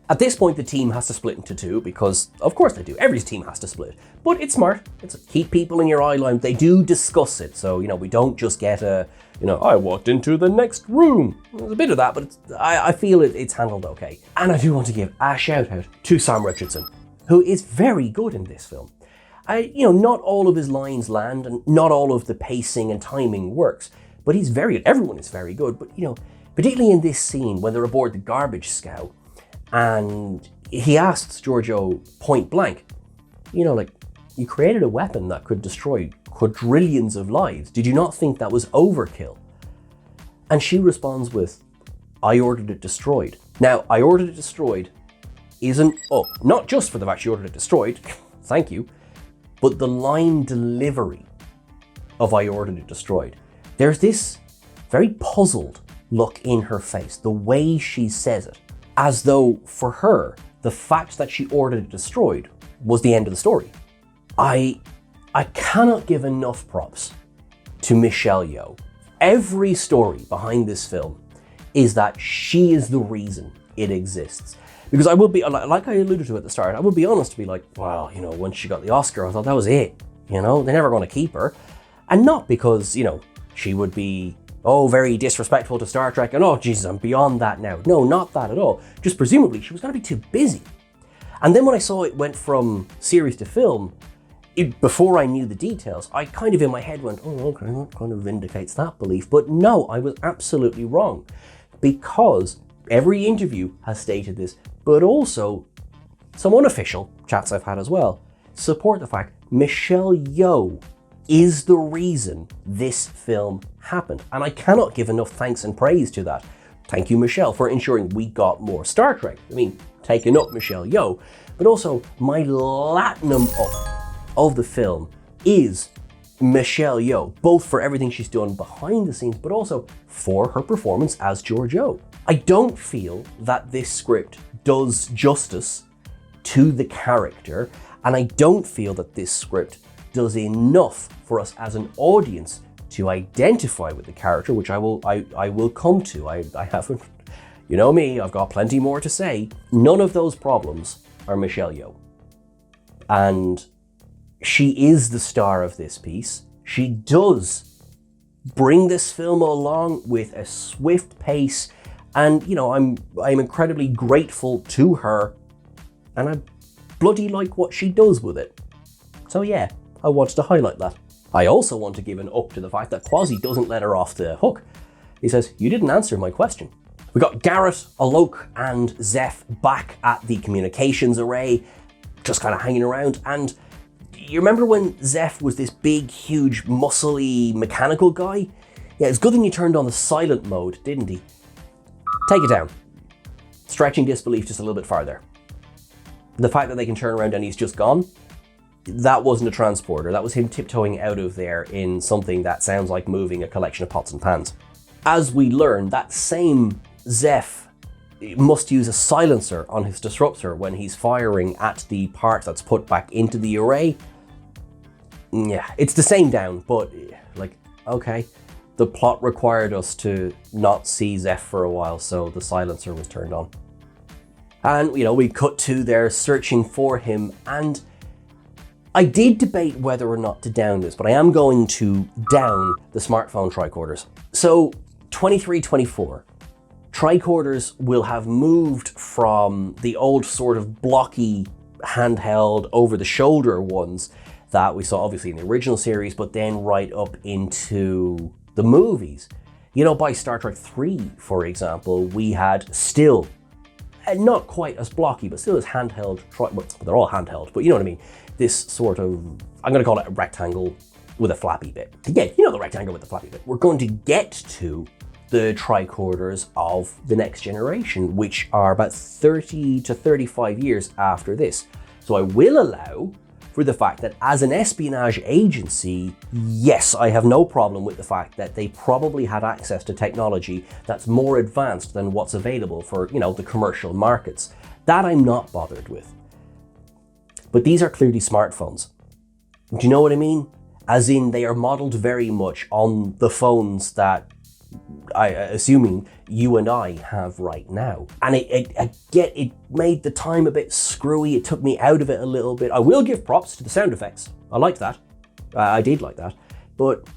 At this point, the team has to split into 2 because, of course they do. Every team has to split. But it's smart. It's keep people in your eye line. They do discuss it. So, we don't just get I walked into the next room. There's a bit of that, but I feel it's handled okay. And I do want to give a shout out to Sam Richardson, who is very good in this film. Not all of his lines land and not all of the pacing and timing works, but he's very good. Everyone is very good, but particularly in this scene when they're aboard the garbage scow and he asks Giorgio point blank, you created a weapon that could destroy quadrillions of lives. Did you not think that was overkill? And she responds with, I ordered it destroyed. Now, I ordered it destroyed isn't up, not just for the fact she ordered it destroyed, thank you, but the line delivery of I ordered it destroyed. There's this very puzzled look in her face, the way she says it, as though for her, the fact that she ordered it destroyed was the end of the story. I cannot give enough props to Michelle Yeoh. Every story behind this film is that she is the reason it exists. Because I will be, like I alluded to at the start, I would be honest to be like, well, you know, when she got the Oscar, I thought that was it. You know, they're never going to keep her. And not because, you know, she would be, oh, very disrespectful to Star Trek and, oh, Jesus, I'm beyond that now. No, not that at all. Just presumably she was going to be too busy. And then when I saw it went from series to film, before I knew the details, I kind of in my head went, oh, okay, that kind of vindicates that belief. But no, I was absolutely wrong, because every interview has stated this, but also some unofficial chats I've had as well support the fact Michelle Yeoh is the reason this film happened. And I cannot give enough thanks and praise to that. Thank you, Michelle, for ensuring we got more Star Trek. I mean, taking up Michelle Yeoh, but also my latinum up of the film is Michelle Yeoh, both for everything she's done behind the scenes, but also for her performance as Georgiou. I don't feel that this script does justice to the character, and I don't feel that this script does enough for us as an audience to identify with the character, which I will come to. I haven't, you know me, I've got plenty more to say. None of those problems are Michelle Yeoh. And she is the star of this piece. She does bring this film along with a swift pace, and you know, I'm incredibly grateful to her, and I bloody like what she does with it. So yeah, I wanted to highlight that. I also want to give an up to the fact that Kwasi doesn't let her off the hook. He says, "You didn't answer my question." We got Garrett, Alok, and Zeph back at the communications array, just kind of hanging around. And you remember when Zeph was this big, huge, muscly, mechanical guy? Yeah, it's good thing you turned on the silent mode, didn't he? Take it down. Stretching disbelief just a little bit farther. The fact that they can turn around and he's just gone, that wasn't a transporter. That was him tiptoeing out of there in something that sounds like moving a collection of pots and pans. As we learn, that same Zeph must use a silencer on his disruptor when he's firing at the part that's put back into the array. Yeah, it's the same down, but like, okay. The plot required us to not see Zeph for a while, so the silencer was turned on. And, you know, we cut to there searching for him, and I did debate whether or not to down this, but I am going to down the smartphone tricorders. So, 23-24. Tricorders will have moved from the old sort of blocky, handheld, over-the-shoulder ones that we saw obviously in the original series, but then right up into the movies. You know, by Star Trek 3, for example, we had still, not quite as blocky, but still as handheld, well, they're all handheld, but you know what I mean? This sort of, I'm going to call it a rectangle with a flappy bit. Yeah, you know the rectangle with the flappy bit. We're going to get to the tricorders of the next generation, which are about 30 to 35 years after this. So I will allow for the fact that as an espionage agency, yes, I have no problem with the fact that they probably had access to technology that's more advanced than what's available for, you know, the commercial markets. That I'm not bothered with. But these are clearly smartphones. Do you know what I mean? As in, they are modeled very much on the phones that assuming you and I have right now. And it made the time a bit screwy. It took me out of it a little bit. I will give props to the sound effects. I liked that. I did like that. But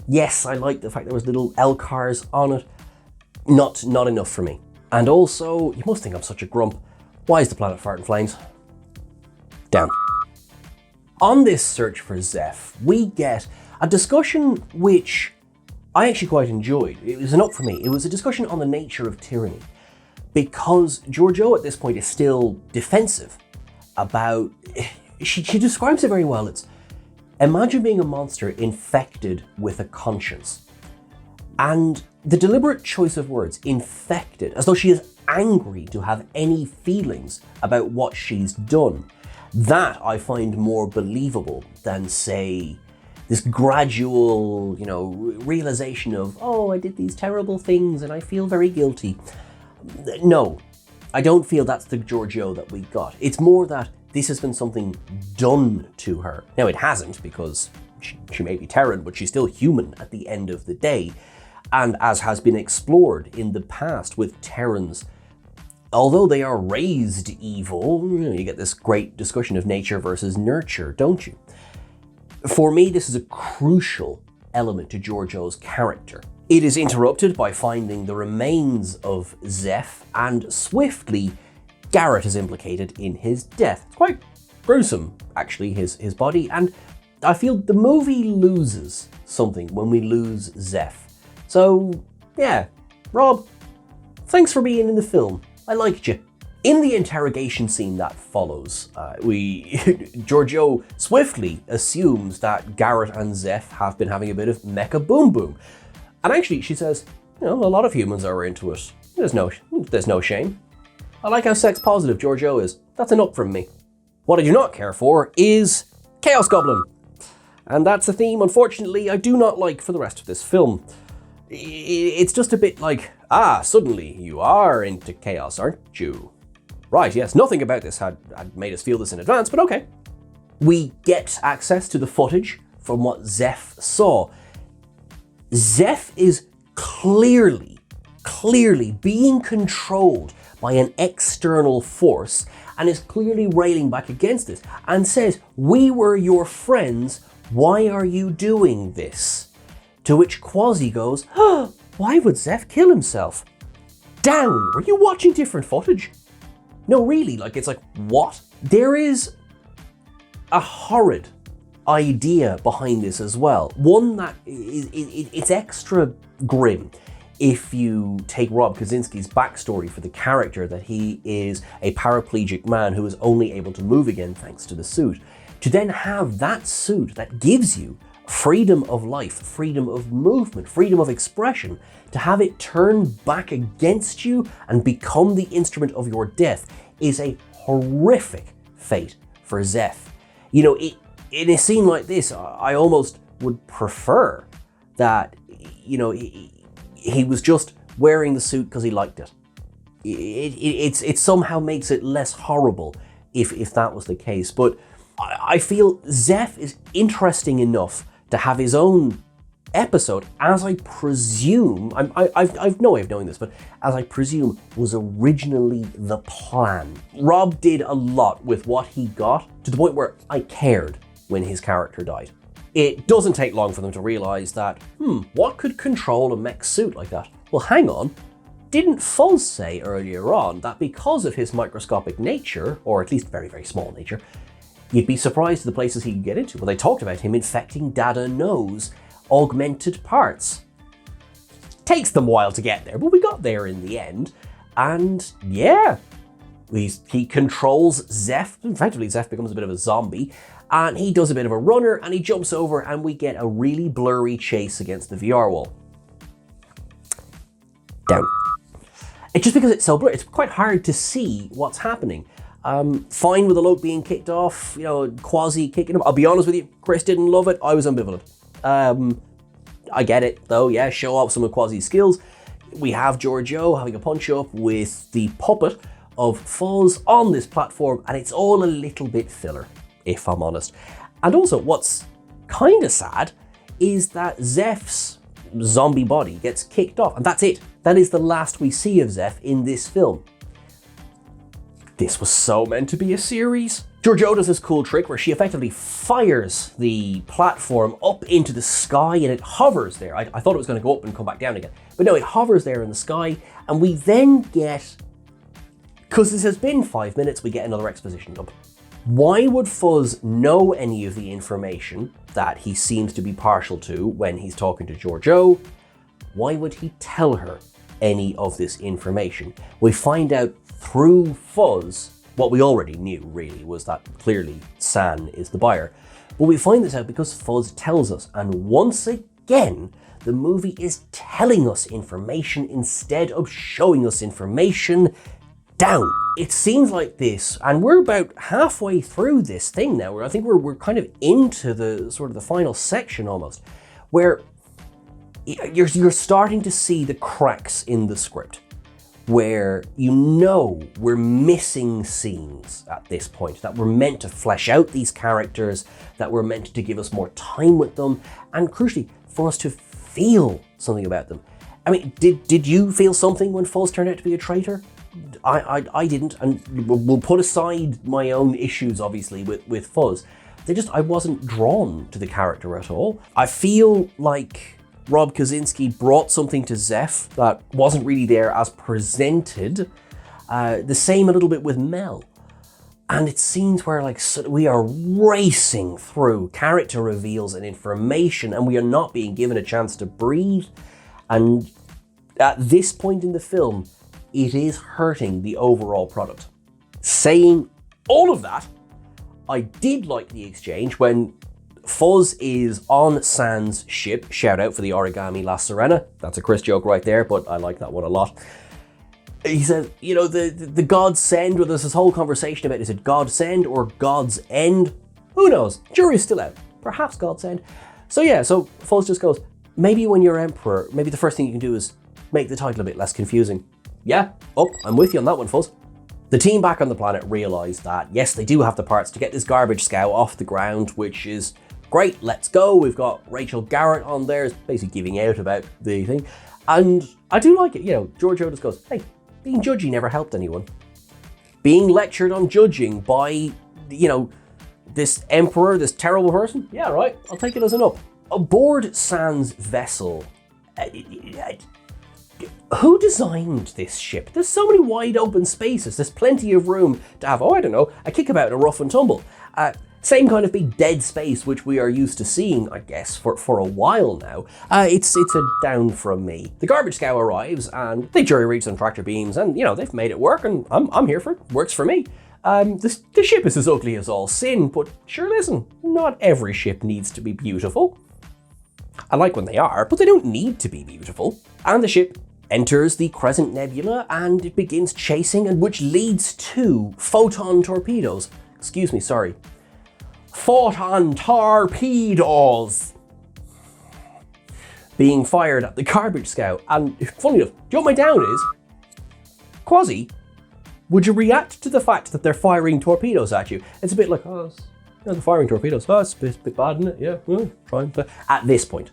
yes, I liked the fact there was little L cars on it. Not enough for me. And also, you must think I'm such a grump. Why is the planet farting flames? Down. On this search for Zeph, we get a discussion which I actually quite enjoyed. It was an up for me. It was a discussion on the nature of tyranny, because Georgiou at this point is still defensive about, she describes it very well. It's, imagine being a monster infected with a conscience. And the deliberate choice of words, infected, as though she is angry to have any feelings about what she's done. That I find more believable than, say, this gradual, you know, realization of, oh, I did these terrible things and I feel very guilty. No, I don't feel that's the Yeoh that we got. It's more that this has been something done to her. Now, it hasn't, because she may be Terran, but she's still human at the end of the day. And as has been explored in the past with Terrans, although they are raised evil, you get this great discussion of nature versus nurture, don't you? For me, this is a crucial element to Yeoh's character. It is interrupted by finding the remains of Zeph, and swiftly, Garrett is implicated in his death. It's quite gruesome, actually, his body, and I feel the movie loses something when we lose Zeph. So, yeah, Rob, thanks for being in the film. I liked you. In the interrogation scene that follows, Yeoh swiftly assumes that Garrett and Zeph have been having a bit of mecha boom boom. And actually, she says, a lot of humans are into it. There's no shame. I like how sex positive Yeoh is. That's an up from me. What I do not care for is Chaos Goblin. And that's a theme, unfortunately, I do not like for the rest of this film. It's just a bit like, suddenly you are into chaos, aren't you? Right, yes, nothing about this had made us feel this in advance, but okay. We get access to the footage from what Zeph saw. Zeph is clearly being controlled by an external force and is clearly railing back against it and says, "We were your friends, why are you doing this?" To which Quasi goes, "Why would Zeph kill himself?" Down! Are you watching different footage? No, really, it's like, what? There is a horrid idea behind this as well. One that it's extra grim if you take Rob Kaczynski's backstory for the character, that he is a paraplegic man who is only able to move again thanks to the suit. To then have that suit that gives you freedom of life, freedom of movement, freedom of expression, to have it turn back against you and become the instrument of your death is a horrific fate for Zeph. In a scene like this, I almost would prefer that, he was just wearing the suit because he liked it. It somehow makes it less horrible if that was the case. But I feel Zeph is interesting enough to have his own episode, as I presume, I've no way of knowing this, but as I presume was originally the plan. Rob did a lot with what he got, to the point where I cared when his character died. It doesn't take long for them to realize that, what could control a mech suit like that? Well, hang on. Didn't Fuzz say earlier on that because of his microscopic nature, or at least very, very small nature, you'd be surprised at the places he could get into? Well, they talked about him infecting Dada No's augmented parts. Takes them a while to get there, but we got there in the end. And yeah, he controls Zeph. Effectively, Zeph becomes a bit of a zombie, and he does a bit of a runner, and he jumps over, and we get a really blurry chase against the VR wall. Down. It's just because it's so blurry, it's quite hard to see what's happening. Fine with the load being kicked off, Quasi kicking him. I'll be honest with you, Chris didn't love it. I was ambivalent. I get it though, yeah, show off some of Quasi's skills. We have Yeoh having a punch up with the puppet of Fuzz on this platform, and it's all a little bit filler, if I'm honest. And also, what's kind of sad is that Zeph's zombie body gets kicked off, and that's it. That is the last we see of Zeph in this film. This was so meant to be a series. Yeoh does this cool trick where she effectively fires the platform up into the sky, and it hovers there. I thought it was going to go up and come back down again, but no, it hovers there in the sky, and we then get, because this has been 5 minutes, we get another exposition dump. Why would Fuzz know any of the information that he seems to be partial to when he's talking to Yeoh? Why would he tell her any of this information? We find out through Fuzz what we already knew, really, was that clearly San is the buyer. But we find this out because Fuzz tells us, and once again, the movie is telling us information instead of showing us information. Down. It seems like this, and we're about halfway through this thing now, where I think we're kind of into the sort of the final section almost, where you're starting to see the cracks in the script. where you know we're missing scenes at this point, that we're meant to flesh out these characters, that we're meant to give us more time with them, and crucially, for us to feel something about them. I mean, did you feel something when Fuzz turned out to be a traitor? I didn't, and we'll put aside my own issues, obviously, with Fuzz. I wasn't drawn to the character at all. I feel like Rob Kaczynski brought something to Zeph that wasn't really there as presented. The same a little bit with Mel. And it's scenes where we are racing through character reveals and information, and we are not being given a chance to breathe. And at this point in the film, it is hurting the overall product. Saying all of that, I did like the exchange when Fuzz is on Sans ship. Shout out for the origami La Sirena. That's a Chris joke right there, but I like that one a lot. He says, you know, the God's Send, where there's this whole conversation about, is it God's Send or God's End? Who knows? Jury's still out. Perhaps God's End. So Fuzz just goes, maybe when you're Emperor, maybe the first thing you can do is make the title a bit less confusing. Yeah, I'm with you on that one, Fuzz. The team back on the planet realise that, yes, they do have the parts to get this garbage scow off the ground, which is great, let's go. We've got Rachel Garrett on there, basically giving out about the thing. And I do like it, you know, George Otis goes, hey, being judgy never helped anyone. Being lectured on judging by, you know, this Emperor, this terrible person, yeah, right, I'll take it as an up. Aboard Sans vessel, who designed this ship? There's so many wide open spaces. There's plenty of room to have, a kickabout and a rough and tumble. Same kind of big dead space, which we are used to seeing, I guess, for a while now. It's a down from me. The garbage scow arrives and they jury rigs on tractor beams, and you know they've made it work, and I'm here for it. Works for me. The ship is as ugly as all sin, but sure, listen, not every ship needs to be beautiful. I like when they are, but they don't need to be beautiful. And the ship enters the Crescent Nebula and it begins chasing, and which leads to photon torpedoes. Photon torpedoes being fired at the garbage scow. And funny enough, do you know what my down is? Quasi, would you react to the fact that they're firing torpedoes at you? It's a bit like, they're firing torpedoes. It's a bit bad, isn't it? Yeah, well, trying to. At this point,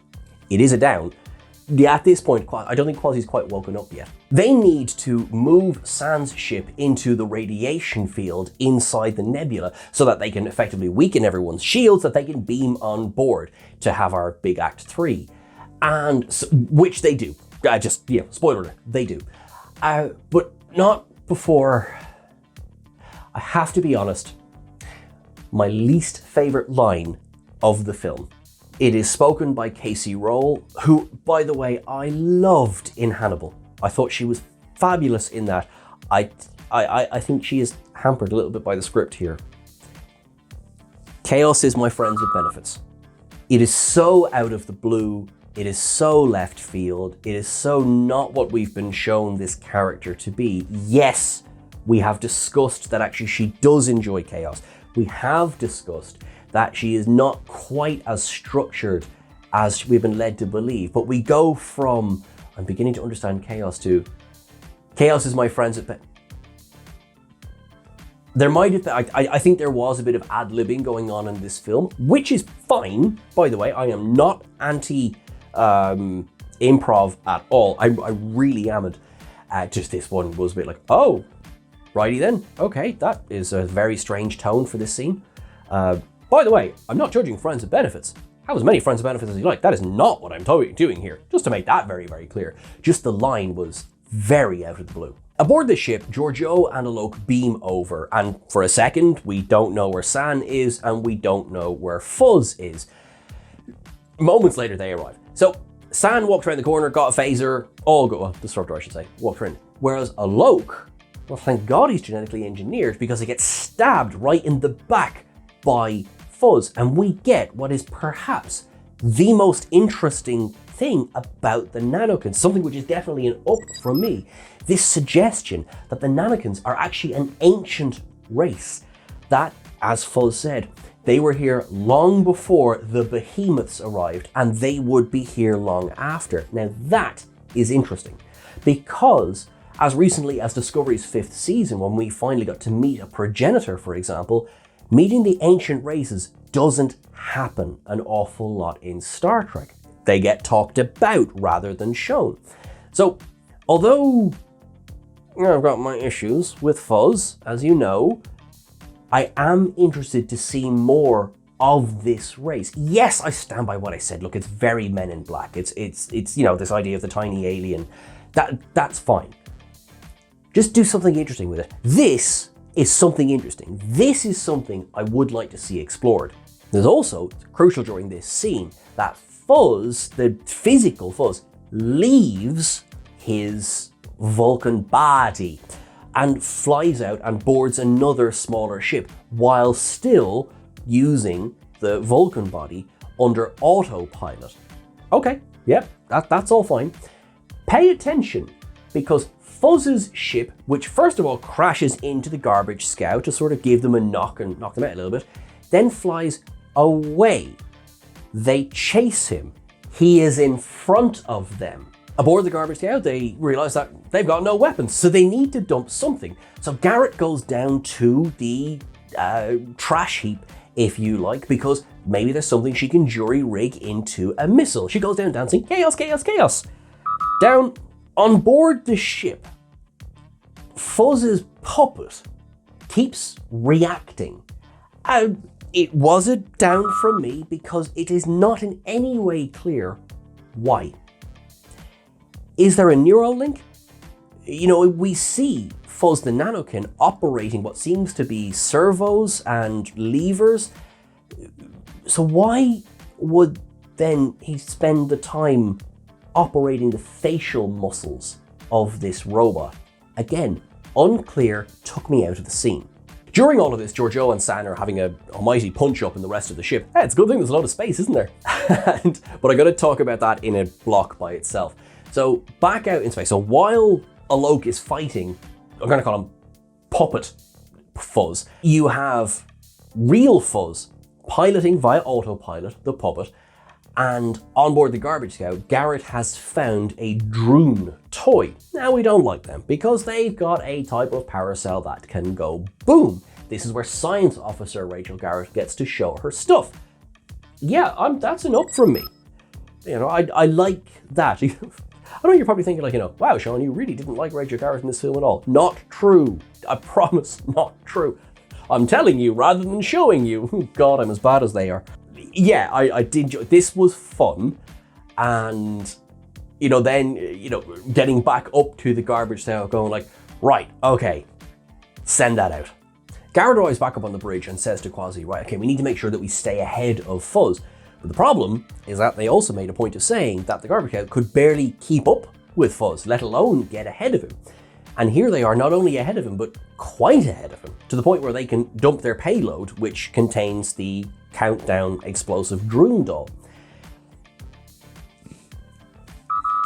it is a down. Yeah, at this point, I don't think Quasi's quite woken up yet. They need to move Sans' ship into the radiation field inside the nebula so that they can effectively weaken everyone's shields, that they can beam on board to have our big Act 3. And which they do. Spoiler alert, they do. But not before, I have to be honest, my least favorite line of the film. It is spoken by Casey Roll, who, by the way, I loved in Hannibal. I thought she was fabulous in that. I think she is hampered a little bit by the script here. Chaos is my friends with benefits. It is so out of the blue. It is so left field. It is so not what we've been shown this character to be. Yes, we have discussed that actually she does enjoy chaos. We have discussed that she is not quite as structured as we've been led to believe. But we go from, I'm beginning to understand chaos, to chaos is my friends at best. There might have been, I think there was a bit of ad-libbing going on in this film, which is fine, by the way. I am not anti improv at all. I really am. Just this one was a bit like, oh, righty then. Okay, that is a very strange tone for this scene. By the way, I'm not judging friends with benefits. Have as many friends with benefits as you like. That is not what I'm doing here. Just to make that very, very clear. Just the line was very out of the blue. Aboard the ship, Georgiou and Alok beam over, and for a second, we don't know where San is, and we don't know where Fuzz is. Moments later, they arrive. So, San walked around the corner, got a phaser, disruptor I should say, walked around. Whereas Alok, well, thank God he's genetically engineered, because he gets stabbed right in the back by Fuzz, and we get what is perhaps the most interesting thing about the Nanokins, something which is definitely an up from me. This suggestion that the Nanokins are actually an ancient race, that, as Fuzz said, they were here long before the behemoths arrived, and they would be here long after. Now that is interesting, because As recently as Discovery's 5th season, when we finally got to meet a progenitor, for example, meeting the ancient races doesn't happen an awful lot in Star Trek. They get talked about rather than shown. So, although I've got my issues with fuzz, as you know, I am interested to see more of this race. Yes, I stand by what I said. Look, it's very Men in Black. It's you know, this idea of the tiny alien. That's fine. Just do something interesting with it. This is something interesting. This is something I would like to see explored. There's also, crucial during this scene, that Fuzz, the physical Fuzz, leaves his Vulcan body and flies out and boards another smaller ship while still using the Vulcan body under autopilot. Okay, yep, that's all fine. Pay attention, because Fuzz's ship, which first of all crashes into the garbage scow to sort of give them a knock and knock them out a little bit, then flies away. They chase him. He is in front of them. Aboard the garbage scow, they realize that they've got no weapons, so they need to dump something. So Garrett goes down to the trash heap, if you like, because maybe there's something she can jury rig into a missile. She goes down dancing, chaos, chaos, chaos. Down on board the ship, Fuzz's puppet keeps reacting. It was a down from me because it is not in any way clear why. Is there a neural link? You know, we see Fuzz the Nanokin operating what seems to be servos and levers. So why would then he spend the time operating the facial muscles of this robot? Again, unclear, took me out of the scene. During all of this, Georgiou and San are having a almighty punch-up in the rest of the ship. Hey, it's a good thing there's a lot of space, isn't there? But I gotta talk about that in a block by itself. So, back out in space. So while Alok is fighting, I'm gonna call him Puppet Fuzz, you have real Fuzz piloting via autopilot, the puppet, and on board the garbage scow, Garrett has found a Droon toy. Now, we don't like them because they've got a type of power cell that can go boom. This is where Science Officer Rachel Garrett gets to show her stuff. Yeah, that's an up from me. You know, I like that. I know you're probably thinking like, you know, wow, Sean, you really didn't like Rachel Garrett in this film at all. Not true. I promise, not true. I'm telling you rather than showing you. God, I'm as bad as they are. Yeah, I did enjoy. This was fun, and you know, then getting back up to the garbage now, going like, right, okay, send that out. Garrett arrives back up on the bridge and says to Quasi, right, okay, we need to make sure that we stay ahead of Fuzz. But the problem is that they also made a point of saying that the garbage can could barely keep up with Fuzz, let alone get ahead of him. And here they are, not only ahead of him, but quite ahead of him, to the point where they can dump their payload, which contains the countdown explosive Droon doll.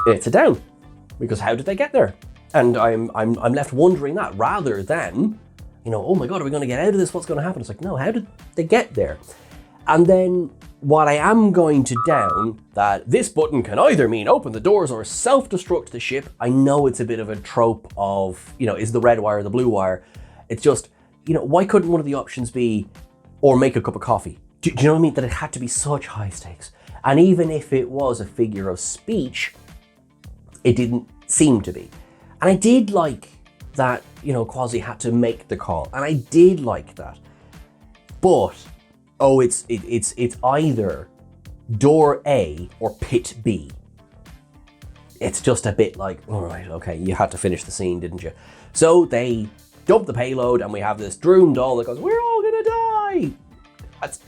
It's a down, because how did they get there? And I'm left wondering that, rather than, you know, oh my God, are we going to get out of this? What's going to happen? It's like, no, how did they get there? And then what I am going to down, that this button can either mean open the doors or self-destruct the ship. I know it's a bit of a trope of, you know, is the red wire or the blue wire? It's just, you know, why couldn't one of the options be, or make a cup of coffee? Do you know what I mean? That it had to be such high stakes. And even if it was a figure of speech, it didn't seem to be. And I did like that, you know, Quasi had to make the call. And I did like that. But, oh, it's either door A or pit B. It's just a bit like, all right, okay, you had to finish the scene, didn't you? So they dump the payload and we have this Droon doll that goes, we're all gonna die. That's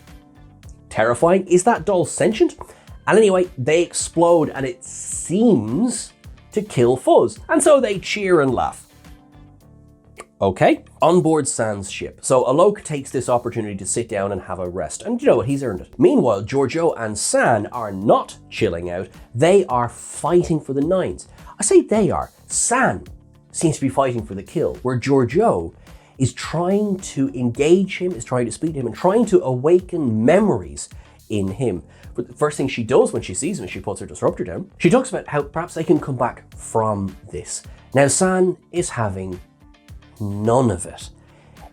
terrifying. Is that doll sentient? And anyway, they explode and it seems to kill Fuzz. And so they cheer and laugh. Okay, on board San's ship. So Alok takes this opportunity to sit down and have a rest. And you know what, he's earned it. Meanwhile, Georgiou and San are not chilling out. They are fighting for the nines. I say they are. San seems to be fighting for the kill, where Georgiou is trying to engage him, is trying to speak to him, and trying to awaken memories in him. But the first thing she does when she sees him is she puts her disruptor down. She talks about how perhaps they can come back from this. Now, San is having none of it.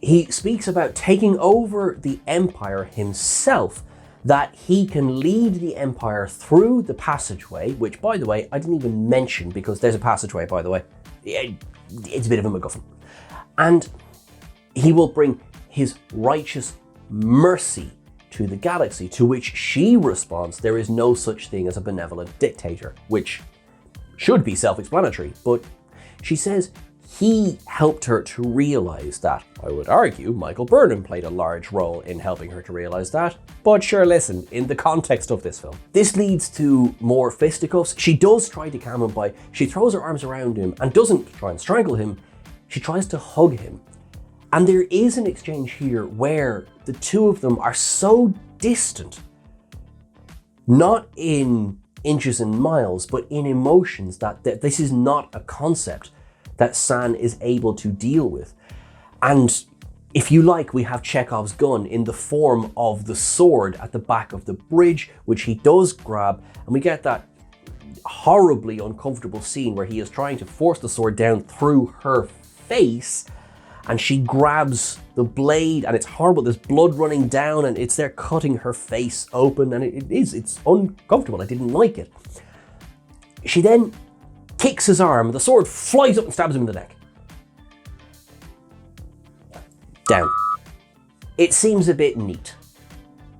He speaks about taking over the Empire himself, that he can lead the Empire through the passageway, which, by the way, I didn't even mention because there's a passageway, by the way. It's a bit of a MacGuffin. And he will bring his righteous mercy to the galaxy, to which she responds, there is no such thing as a benevolent dictator, which should be self-explanatory, but she says he helped her to realize that. I would argue Michael Burnham played a large role in helping her to realize that, but sure, listen, in the context of this film. This leads to more fisticuffs. She does try to calm him by, she throws her arms around him and doesn't try and strangle him, she tries to hug him. And there is an exchange here where the two of them are so distant, not in inches and miles, but in emotions, that this is not a concept that San is able to deal with. And if you like, we have Chekhov's gun in the form of the sword at the back of the bridge, which he does grab, and we get that horribly uncomfortable scene where he is trying to force the sword down through her face, and she grabs the blade, and it's horrible. There's blood running down, and it's there cutting her face open, and it's uncomfortable. I didn't like it. She then kicks his arm, and the sword flies up and stabs him in the neck. Down. It seems a bit neat,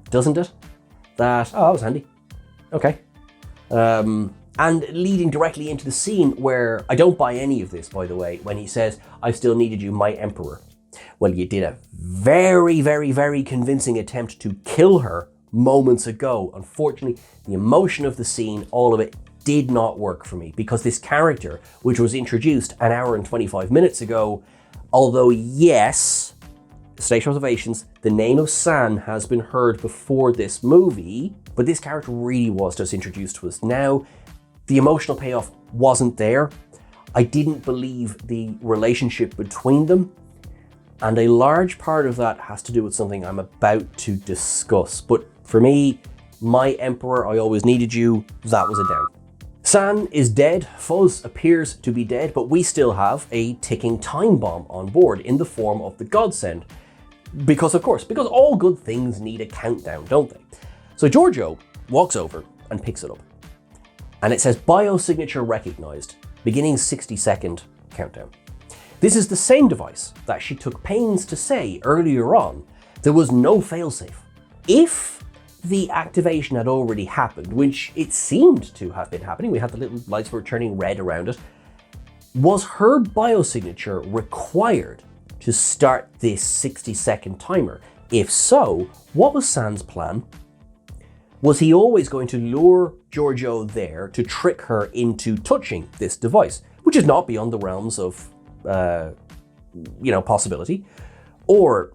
doesn't it? That was handy. Okay. And leading directly into the scene where I don't buy any of this, by the way, when he says, I still needed you, my emperor. Well, you did a very, very, very convincing attempt to kill her moments ago. Unfortunately, the emotion of the scene, all of it, did not work for me, because this character, which was introduced an hour and 25 minutes ago, although yes, Station Observations, the name of San has been heard before this movie, but this character really was just introduced to us now. The emotional payoff wasn't there. I didn't believe the relationship between them, and a large part of that has to do with something I'm about to discuss. But for me, my emperor, I always needed you, that was a down. San is dead, Fuzz appears to be dead, but we still have a ticking time bomb on board in the form of the Godsend. Because of course, because all good things need a countdown, don't they? So Giorgio walks over and picks it up. And it says biosignature recognized, beginning 60-second countdown. This is the same device that she took pains to say earlier on there was no failsafe. If the activation had already happened, which it seemed to have been happening, we had the little lights were turning red around it, was her biosignature required to start this 60-second timer? If so, what was San's plan? Was he always going to lure Giorgio there to trick her into touching this device, which is not beyond the realms of, possibility? Or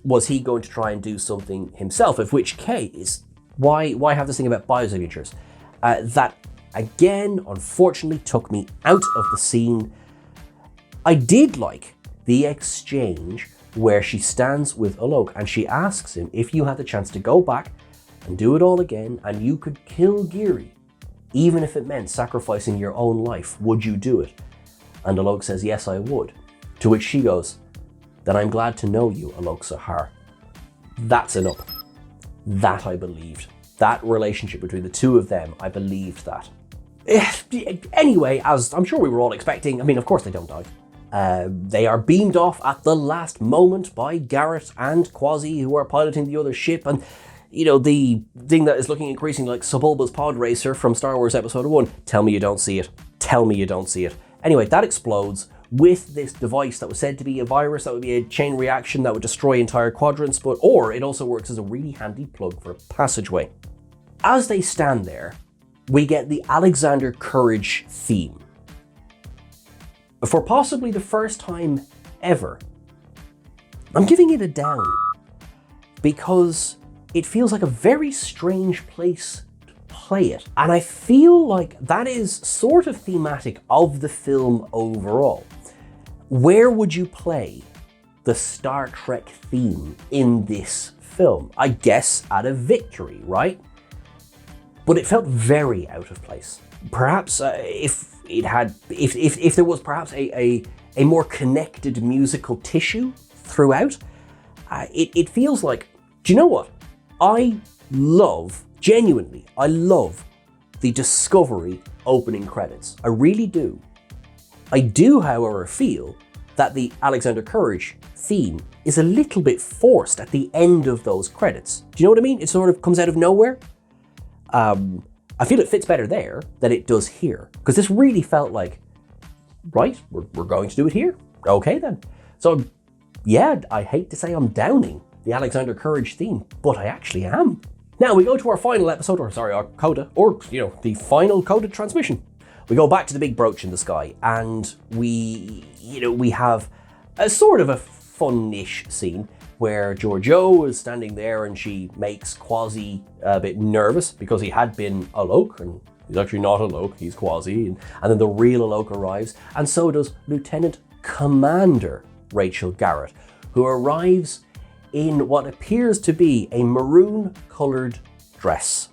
was he going to try and do something himself? In which case, why have this thing about biosignatures? That, again, unfortunately took me out of the scene. I did like the exchange where she stands with Alok and she asks him, if you had the chance to go back and do it all again, and you could kill Geary, even if it meant sacrificing your own life, would you do it? And Alok says, yes, I would. To which she goes, then I'm glad to know you, Alok Sahar. That's enough. That I believed. That relationship between the two of them, I believed that. Anyway, as I'm sure we were all expecting, of course they don't die. They are beamed off at the last moment by Garrett and Quasi, who are piloting the other ship, and the thing that is looking increasingly like Sebulba's pod racer from Star Wars Episode 1. Tell me you don't see it. Tell me you don't see it. Anyway, that explodes with this device that was said to be a virus, that would be a chain reaction that would destroy entire quadrants, or it also works as a really handy plug for a passageway. As they stand there, we get the Alexander Courage theme. For possibly the first time ever, I'm giving it a down, because it feels like a very strange place to play it. And I feel like that is sort of thematic of the film overall. Where would you play the Star Trek theme in this film? I guess at a victory, right? But it felt very out of place. Perhaps if it had, if there was perhaps a more connected musical tissue throughout, it feels like, do you know what? Genuinely, I love the Discovery opening credits. I really do. I do, however, feel that the Alexander Courage theme is a little bit forced at the end of those credits. Do you know what I mean? It sort of comes out of nowhere. I feel it fits better there than it does here, because this really felt like, right, we're going to do it here. Okay then. So yeah, I hate to say I'm downing the Alexander Courage theme, but I actually am. Now we go to our final episode, our coda, or the final coda transmission. We go back to the big brooch in the sky, and we have a sort of a fun-ish scene where Yeoh is standing there and she makes Quasi a bit nervous because he had been Alok, and he's actually not Alok, he's Quasi, and then the real Alok arrives, and so does Lieutenant Commander Rachel Garrett, who arrives in what appears to be a maroon-coloured dress.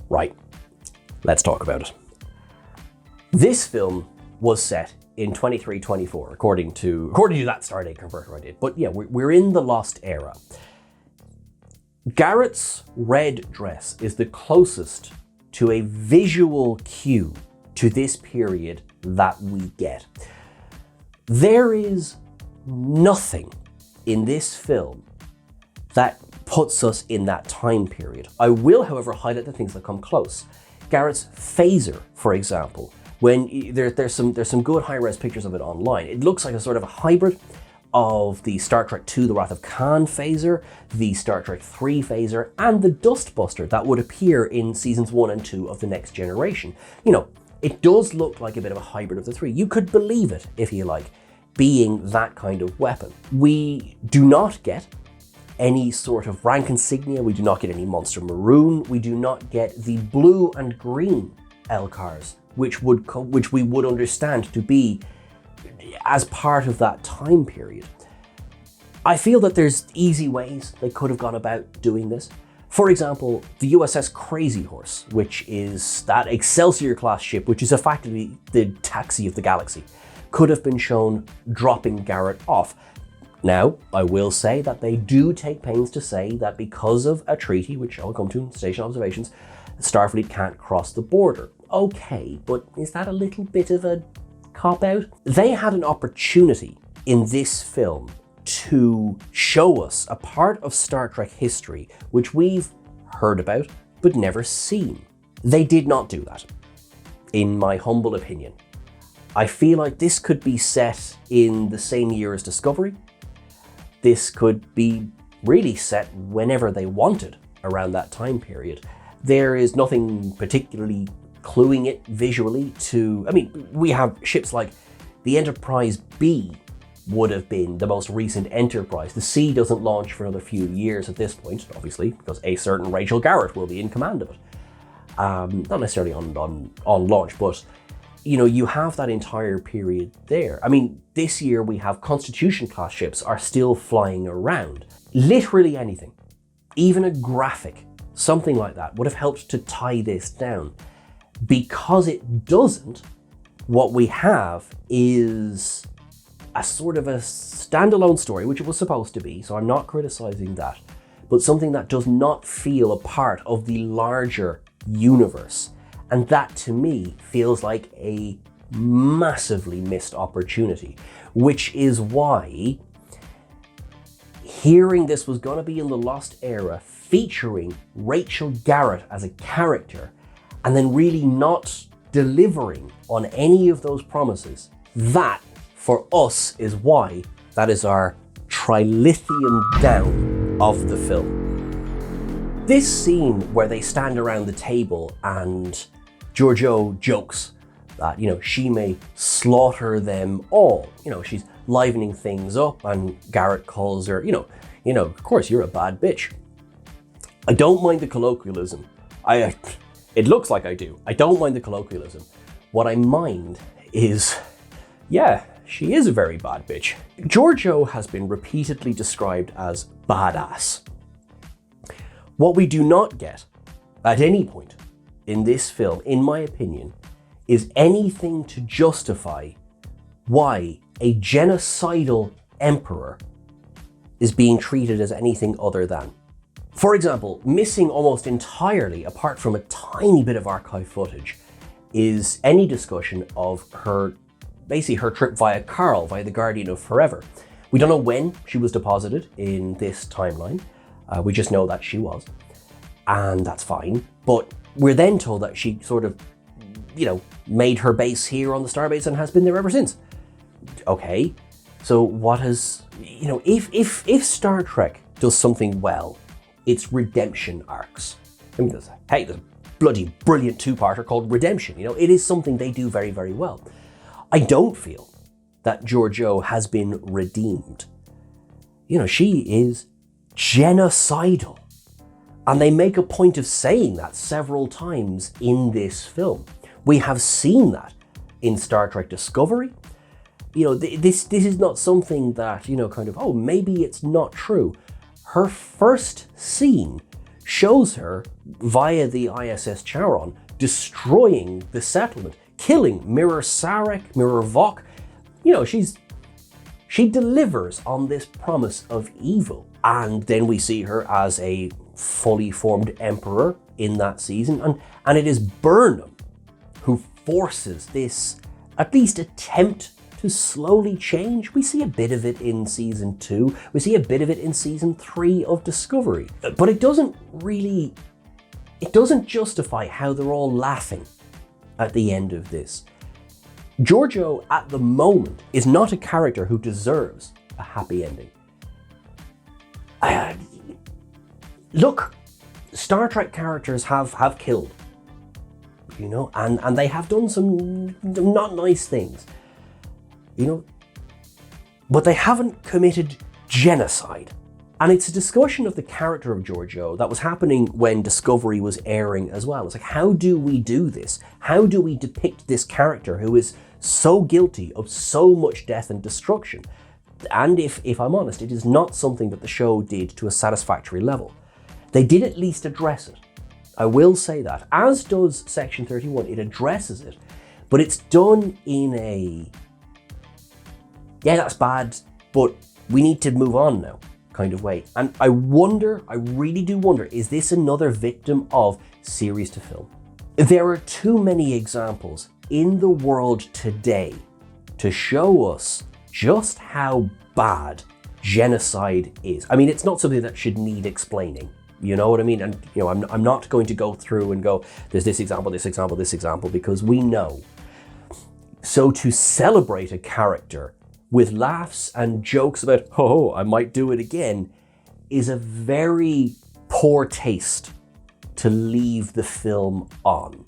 Right, let's talk about it. This film was set in 23-24, according to that Stardate converter I did. But yeah, we're in the Lost Era. Garrett's red dress is the closest to a visual cue to this period that we get. There is nothing in this film that puts us in that time period. I will, however, highlight the things that come close. Garrett's phaser, for example, when there's some good high-res pictures of it online. It looks like a sort of a hybrid of the Star Trek II The Wrath of Khan phaser, the Star Trek III phaser, and the Dustbuster that would appear in seasons 1 and 2 of The Next Generation. It does look like a bit of a hybrid of the three. You could believe it, if you like, being that kind of weapon. We do not get any sort of rank insignia, we do not get any Monster Maroon, we do not get the blue and green LCARs, which we would understand to be as part of that time period. I feel that there's easy ways they could have gone about doing this. For example, the USS Crazy Horse, which is that Excelsior class ship, which is effectively the taxi of the galaxy, could have been shown dropping Garrett off. Now, I will say that they do take pains to say that because of a treaty, which I'll come to in station observations, Starfleet can't cross the border. Okay, but is that a little bit of a cop-out? They had an opportunity in this film to show us a part of Star Trek history which we've heard about but never seen. They did not do that, in my humble opinion. I feel like this could be set in the same year as Discovery. This could be really set whenever they wanted around that time period. There is nothing particularly cluing it visually to, we have ships like the Enterprise B would have been the most recent Enterprise. The C doesn't launch for another few years at this point, obviously, because a certain Rachel Garrett will be in command of it. Not necessarily on launch, but you have that entire period there. This year we have Constitution class ships are still flying around. Literally anything, even a graphic, something like that would have helped to tie this down. Because it doesn't, what we have is a sort of a standalone story, which it was supposed to be, so I'm not criticizing that, but something that does not feel a part of the larger universe. And that to me feels like a massively missed opportunity, which is why hearing this was going to be in the Lost Era, featuring Rachel Garrett as a character, and then really not delivering on any of those promises, that for us is why that is our trilithium down of the film. This scene where they stand around the table and Yeoh jokes that, she may slaughter them all. She's livening things up, and Garrett calls her, of course you're a bad bitch. I don't mind the colloquialism. It looks like I do. I don't mind the colloquialism. What I mind is, yeah, she is a very bad bitch. Yeoh has been repeatedly described as badass. What we do not get at any point in this film, in my opinion, is anything to justify why a genocidal emperor is being treated as anything other than. For example, missing almost entirely, apart from a tiny bit of archive footage, is any discussion of her trip via Carl, via the Guardian of Forever. We don't know when she was deposited in this timeline. We just know that she was, and that's fine. But we're then told that she sort of, made her base here on the Starbase and has been there ever since. Okay, so what has, if Star Trek does something well, it's redemption arcs. I mean, there's a bloody brilliant two-parter called Redemption. It is something they do very, very well. I don't feel that Georgiou has been redeemed. She is genocidal. And they make a point of saying that several times in this film. We have seen that in Star Trek Discovery. This is not something that, maybe it's not true. Her first scene shows her via the ISS Charon destroying the settlement, killing Mirror Sarek, Mirror Vok. She delivers on this promise of evil. And then we see her as a fully formed emperor in that season. And it is Burnham who forces this, at least attempt to slowly change. We see a bit of it in season 2. We see a bit of it in season 3 of Discovery. But it doesn't justify how they're all laughing at the end of this. Georgiou, at the moment, is not a character who deserves a happy ending. Look, Star Trek characters have killed, and they have done some not nice things, but they haven't committed genocide. And it's a discussion of the character of Georgiou that was happening when Discovery was airing as well. It's like, how do we do this? How do we depict this character who is so guilty of so much death and destruction? And if I'm honest, it is not something that the show did to a satisfactory level. They did at least address it. I will say that. As does Section 31, it addresses it, but it's done in a, yeah, that's bad, but we need to move on now kind of way. And I really do wonder, is this another victim of series to film? There are too many examples in the world today to show us just how bad genocide is. I mean, it's not something that should need explaining. You know what I mean? And I'm not going to go through and go, there's this example, this example, this example, because we know. So to celebrate a character with laughs and jokes about, oh, I might do it again, is a very poor taste to leave the film on.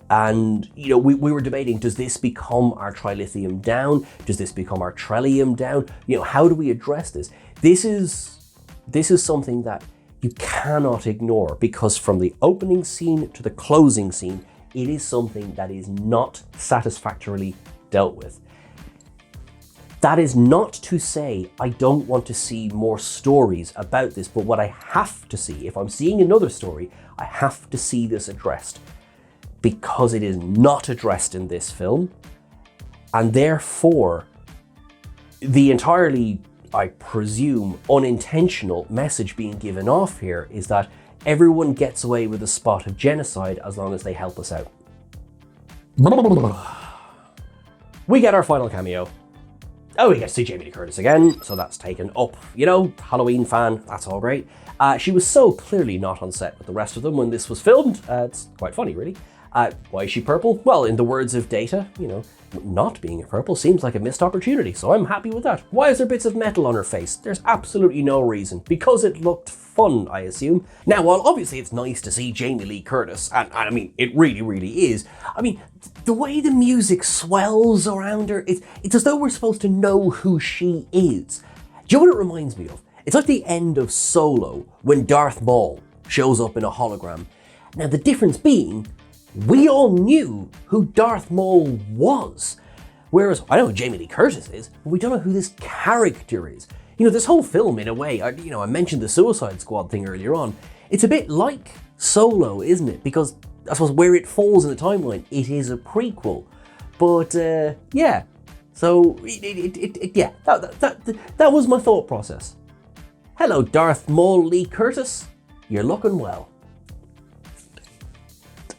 And, we were debating, does this become our trilithium down? Does this become our trellium down? How do we address this? This is something that you cannot ignore, because from the opening scene to the closing scene, it is something that is not satisfactorily dealt with. That is not to say I don't want to see more stories about this, but what I have to see, if I'm seeing another story, I have to see this addressed, because it is not addressed in this film. And therefore, the entirely, I presume, unintentional message being given off here is that everyone gets away with a spot of genocide as long as they help us out. We get our final cameo. Oh, we get to see Jamie Lee Curtis again, so that's taken up. Halloween fan, that's all great. She was so clearly not on set with the rest of them when this was filmed. It's quite funny, really. Why is she purple? Well, in the words of Data, not being a purple seems like a missed opportunity, so I'm happy with that. Why is there bits of metal on her face? There's absolutely no reason. Because it looked fun, I assume. Now, while obviously it's nice to see Jamie Lee Curtis, and I mean, it really, really is, I mean, the way the music swells around her, it's as though we're supposed to know who she is. Do you know what it reminds me of? It's like the end of Solo, when Darth Maul shows up in a hologram. Now, the difference being, we all knew who Darth Maul was. Whereas, I know who Jamie Lee Curtis is, but we don't know who this character is. This whole film, in a way, I mentioned the Suicide Squad thing earlier on. It's a bit like Solo, isn't it? Because I suppose, where it falls in the timeline. It is a prequel. But, yeah. So, yeah, that was my thought process. Hello, Darth Maul Lee Curtis. You're looking well.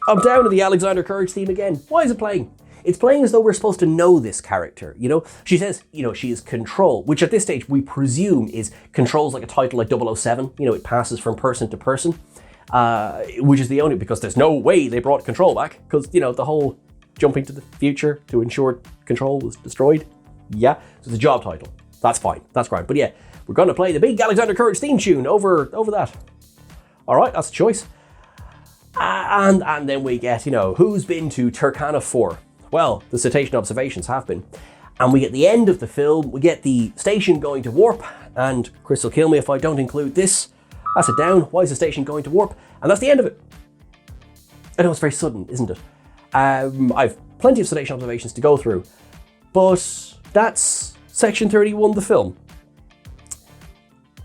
I'm down to the Alexander Courage theme again. Why is it playing? It's playing as though we're supposed to know this character, you know? She says, you know, she is Control, which at this stage we presume is Control's like a title like 007. You know, it passes from person to person, which is the only, because there's no way they brought Control back, because, you know, the whole jumping to the future to ensure Control was destroyed. Yeah, so it's a job title. That's fine, that's great. But yeah, we're going to play the big Alexander Courage theme tune over that. All right, that's a choice. And then we get, you know, who's been to Turkana 4? Well, the Citation observations have been. And we get the end of the film, we get the station going to warp, and Chris will kill me if I don't include this. That's it down. Why is the station going to warp? And that's the end of it. I know it's very sudden, isn't it? I've plenty of Citation observations to go through, but that's section 31 of the film.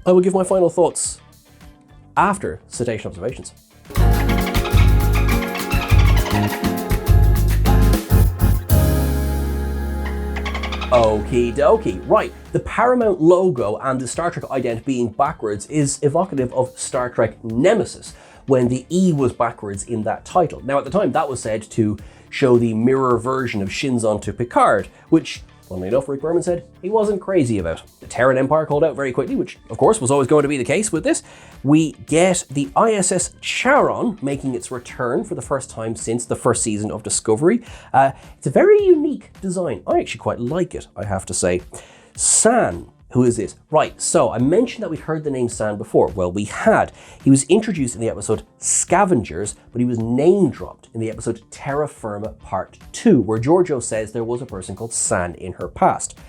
I will give my final thoughts after Citation observations. Okie dokie. Right, the Paramount logo and the Star Trek ident being backwards is evocative of Star Trek Nemesis, when the E was backwards in that title. Now at the time that was said to show the mirror version of Shinzon to Picard, which, funnily enough, Rick Berman said he wasn't crazy about. The Terran Empire called out very quickly, which of course was always going to be the case with this. We get the ISS Charon making its return for the first time since the first season of Discovery. It's a very unique design. I actually quite like it, I have to say. San. Who is this? Right, so I mentioned that we'd heard the name San before. Well, we had. He was introduced in the episode Scavengers, but he was name dropped in the episode Terra Firma Part 2, where Giorgio says there was a person called San in her past.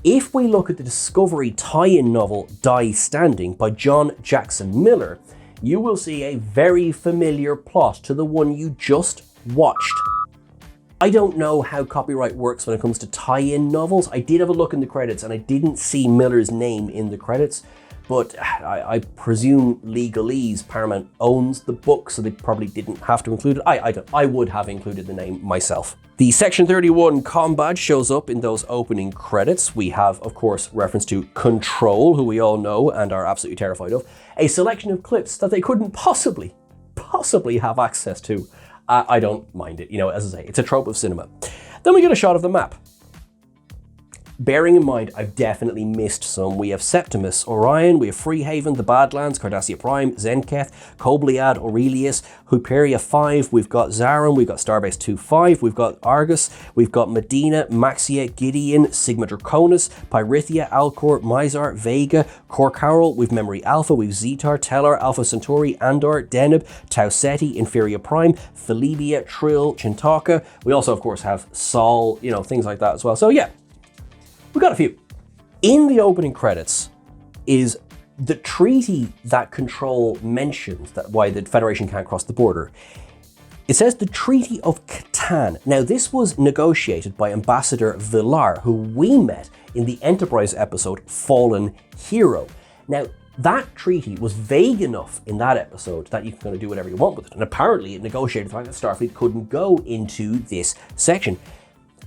If we look at the Discovery tie-in novel Die Standing by John Jackson Miller, you will see a very familiar plot to the one you just watched. I don't know how copyright works when it comes to tie-in novels. I did have a look in the credits and I didn't see Miller's name in the credits, but I presume legalese Paramount owns the book, so they probably didn't have to include it. I would have included the name myself. The Section 31 comm badge shows up in those opening credits. We have, of course, reference to Control, who we all know and are absolutely terrified of. A selection of clips that they couldn't possibly have access to. I don't mind it, you know, as I say, it's a trope of cinema. Then we get a shot of the map. Bearing in mind, I've definitely missed some. We have Septimus, Orion, we have Freehaven, the Badlands, Cardassia Prime, Zenketh, Kobliad, Aurelius, Hyperia 5, we've got Zaron, we've got Starbase 2-5, we've got Argus, we've got Medina, Maxia, Gideon, Sigma Draconis, Pyrithia, Alcor, Mizar, Vega, Korcarol, we've Memory Alpha, we've Zetar, Tellar, Alpha Centauri, Andor, Deneb, Tau Ceti, Inferior Prime, Phalebia, Trill, Chintaka. We also, of course, have Sol, you know, things like that as well. So yeah, we got a few. In the opening credits is the treaty that Control mentions, that why the Federation can't cross the border. It says the Treaty of Catan. Now this was negotiated by Ambassador Villar, who we met in the Enterprise episode Fallen Hero. Now that treaty was vague enough in that episode that you can kind of do whatever you want with it. And apparently it negotiated the fact that Starfleet couldn't go into this section.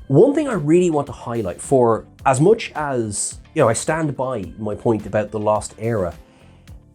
One thing I really want to highlight, for as much as, you know, I stand by my point about the Lost Era,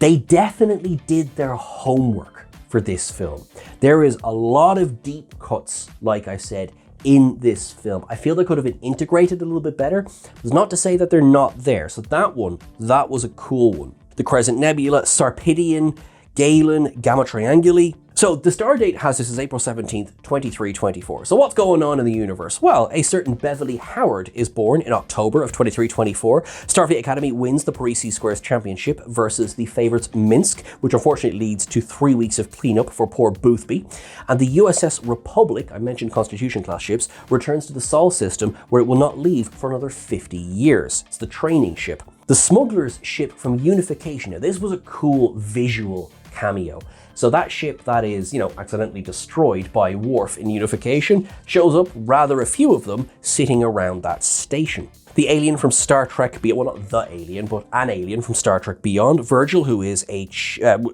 they definitely did their homework for this film. There is a lot of deep cuts, like I said, in this film. I feel they could have been integrated a little bit better. It's not to say that they're not there. So that was a cool one. The Crescent Nebula, Sarpedion, Galen, Gamma Trianguli. So the star date has this as April 17th, 2324. So what's going on in the universe? Well, a certain Beverly Howard is born in October of 2324. Starfleet Academy wins the Parisi Squares Championship versus the favourites Minsk, which unfortunately leads to 3 weeks of cleanup for poor Boothby. And the USS Republic, I mentioned Constitution class ships, returns to the Sol system, where it will not leave for another 50 years. It's the training ship. The Smuggler's ship from Unification. Now this was a cool visual cameo. So that ship that is, you know, accidentally destroyed by Worf in Unification shows up, rather a few of them, sitting around that station. The alien from Star Trek Beyond, well, not the alien, but an alien from Star Trek Beyond, Virgil, who is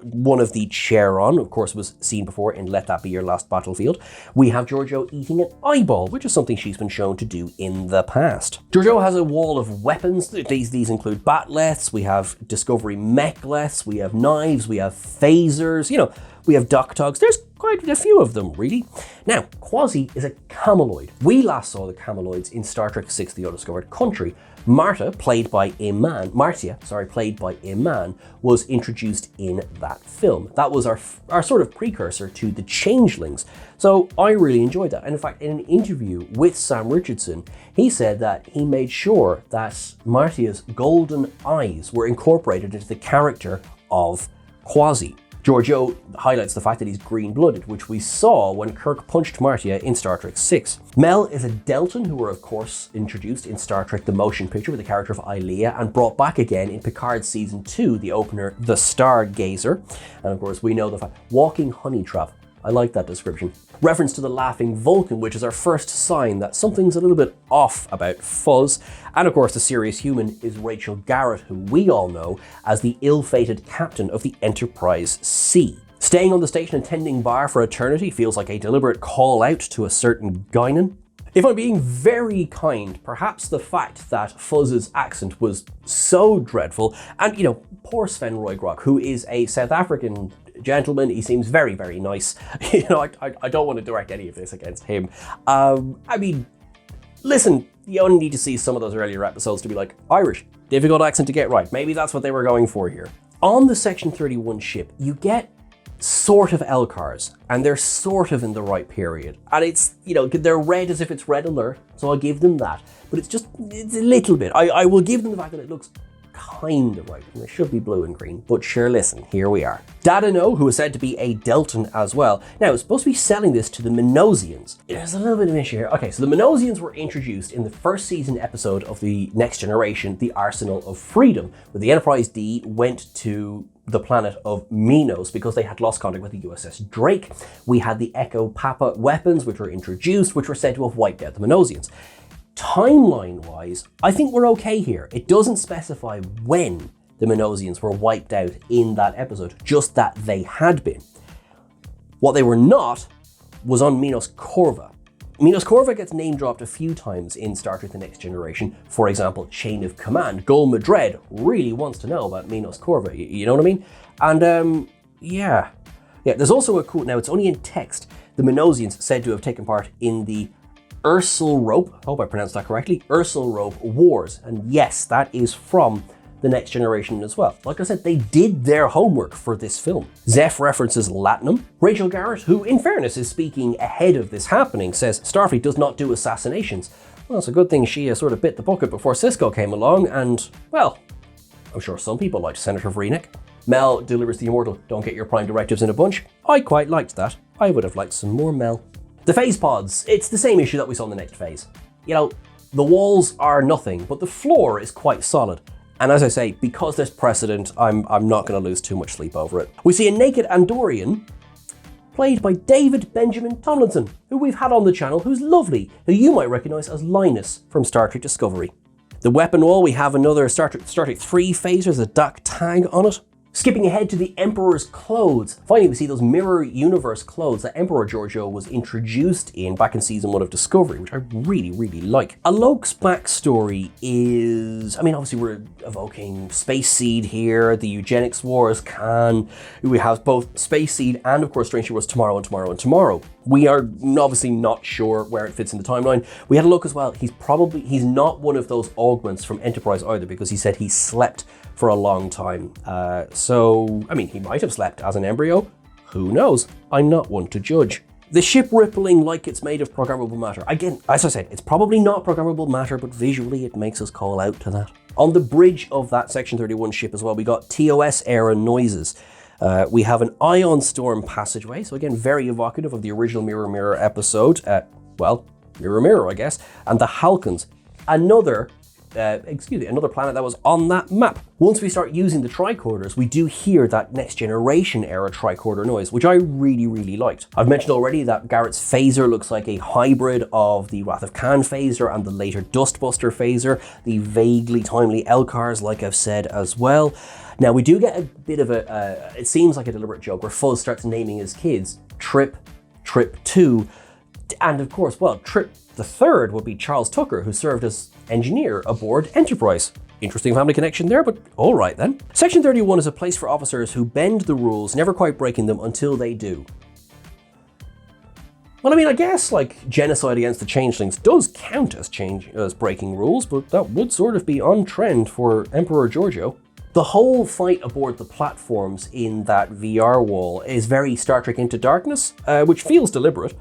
one of the Charon, of course, was seen before in Let That Be Your Last Battlefield. We have Giorgio eating an eyeball, which is something she's been shown to do in the past. Giorgio has a wall of weapons. These include batleths, we have Discovery mechleths, we have knives, we have phasers, we have dock-togs. There's quite a few of them, really. Now, Quasi is a cameloid. We last saw the cameloids in Star Trek VI: The Undiscovered Country. Martia, played by Iman, was introduced in that film. That was our sort of precursor to the Changelings. So I really enjoyed that. And in fact, in an interview with Sam Richardson, he said that he made sure that Martia's golden eyes were incorporated into the character of Quasi. Giorgio highlights the fact that he's green-blooded, which we saw when Kirk punched Martia in Star Trek VI. Mel is a Deltan who were of course introduced in Star Trek the Motion Picture with the character of Ilia and brought back again in Picard Season 2, the opener The Stargazer. And of course we know the fact, walking honey trap. I like that description. Reference to the laughing Vulcan, which is our first sign that something's a little bit off about Fuzz. And of course, the serious human is Rachel Garrett, who we all know as the ill-fated captain of the Enterprise C. Staying on the station and tending bar for eternity feels like a deliberate call out to a certain Guinan. If I'm being very kind, perhaps the fact that Fuzz's accent was so dreadful, and poor Sven Roygrok, who is a South African gentleman, he seems very, very nice. I don't want to direct any of this against him. Listen, you only need to see some of those earlier episodes to be like, Irish, difficult accent to get right. Maybe that's what they were going for here. On the Section 31 ship, you get sort of Elcars, and they're sort of in the right period. And it's, they're red as if it's red alert, so I'll give them that. But it's a little bit. I will give them the fact that it looks kind of right, and it should be blue and green, but sure, listen, here we are. Dadano, who is said to be a Deltan as well. Now, it's supposed to be selling this to the Minosians. There's a little bit of an issue here. Okay, so the Minosians were introduced in the first season episode of the Next Generation, The Arsenal of Freedom, where the Enterprise D went to the planet of Minos because they had lost contact with the USS Drake. We had the Echo Papa weapons, which were introduced, which were said to have wiped out the Minosians. Timeline-wise, I think we're okay here. It doesn't specify when the Minosians were wiped out in that episode, just that they had been. What they were not was on Minos Corva. Minos Corva gets name-dropped a few times in Star Trek The Next Generation. For example, Chain of Command. Gul Madred really wants to know about Minos Corva, you know what I mean? And, yeah, there's also a quote, now it's only in text, the Minosians said to have taken part in the Ursul-Rope, I hope I pronounced that correctly, Ursul-Rope Wars. And yes, that is from The Next Generation as well. Like I said, they did their homework for this film. Zeph references Latinum. Rachel Garrett, who in fairness is speaking ahead of this happening, says Starfleet does not do assassinations. Well, it's a good thing she sort of bit the bucket before Cisco came along, and, well, I'm sure some people liked Senator Vreenek. Mel delivers the immortal, don't get your prime directives in a bunch. I quite liked that. I would have liked some more Mel. The phase pods, it's the same issue that we saw in the next phase. The walls are nothing, but the floor is quite solid. And as I say, because there's precedent, I'm not going to lose too much sleep over it. We see a naked Andorian, played by David Benjamin Tomlinson, who we've had on the channel, who's lovely, who you might recognise as Linus from Star Trek Discovery. The weapon wall, we have another Star Trek 3 phaser, there's a DAC tag on it. Skipping ahead to the Emperor's clothes. Finally, we see those mirror universe clothes that Emperor Giorgio was introduced in back in season 1 of Discovery, which I really, really like. Alok's backstory is, obviously we're evoking Space Seed here, the eugenics wars, Khan. We have both Space Seed and, of course, Strange New Worlds Tomorrow and Tomorrow and Tomorrow. We are obviously not sure where it fits in the timeline. We had a look as well. He's not one of those augments from Enterprise either, because he said he slept for a long time. He might have slept as an embryo. Who knows? I'm not one to judge. The ship rippling like it's made of programmable matter. Again, as I said, it's probably not programmable matter, but visually it makes us call out to that. On the bridge of that Section 31 ship as well, we got TOS era noises. We have an ion storm passageway, so again, very evocative of the original Mirror Mirror episode. Mirror Mirror, I guess. And the Halkans. Another another planet that was on that map. Once we start using the tricorders, we do hear that Next Generation era tricorder noise, which I really, really liked. I've mentioned already that Garrett's phaser looks like a hybrid of the Wrath of Khan phaser and the later Dustbuster phaser, the vaguely timely Elcars, like I've said as well. Now, we do get a bit of it seems like a deliberate joke where Fuzz starts naming his kids Trip, Trip 2, and of course, well, Trip the third would be Charles Tucker, who served as engineer aboard Enterprise. Interesting family connection there, but all right then. Section 31 is a place for officers who bend the rules, never quite breaking them until they do. Well, I mean, I guess like genocide against the changelings does count as breaking rules, but that would sort of be on trend for Emperor Giorgio. The whole fight aboard the platforms in that VR wall is very Star Trek Into Darkness, which feels deliberate.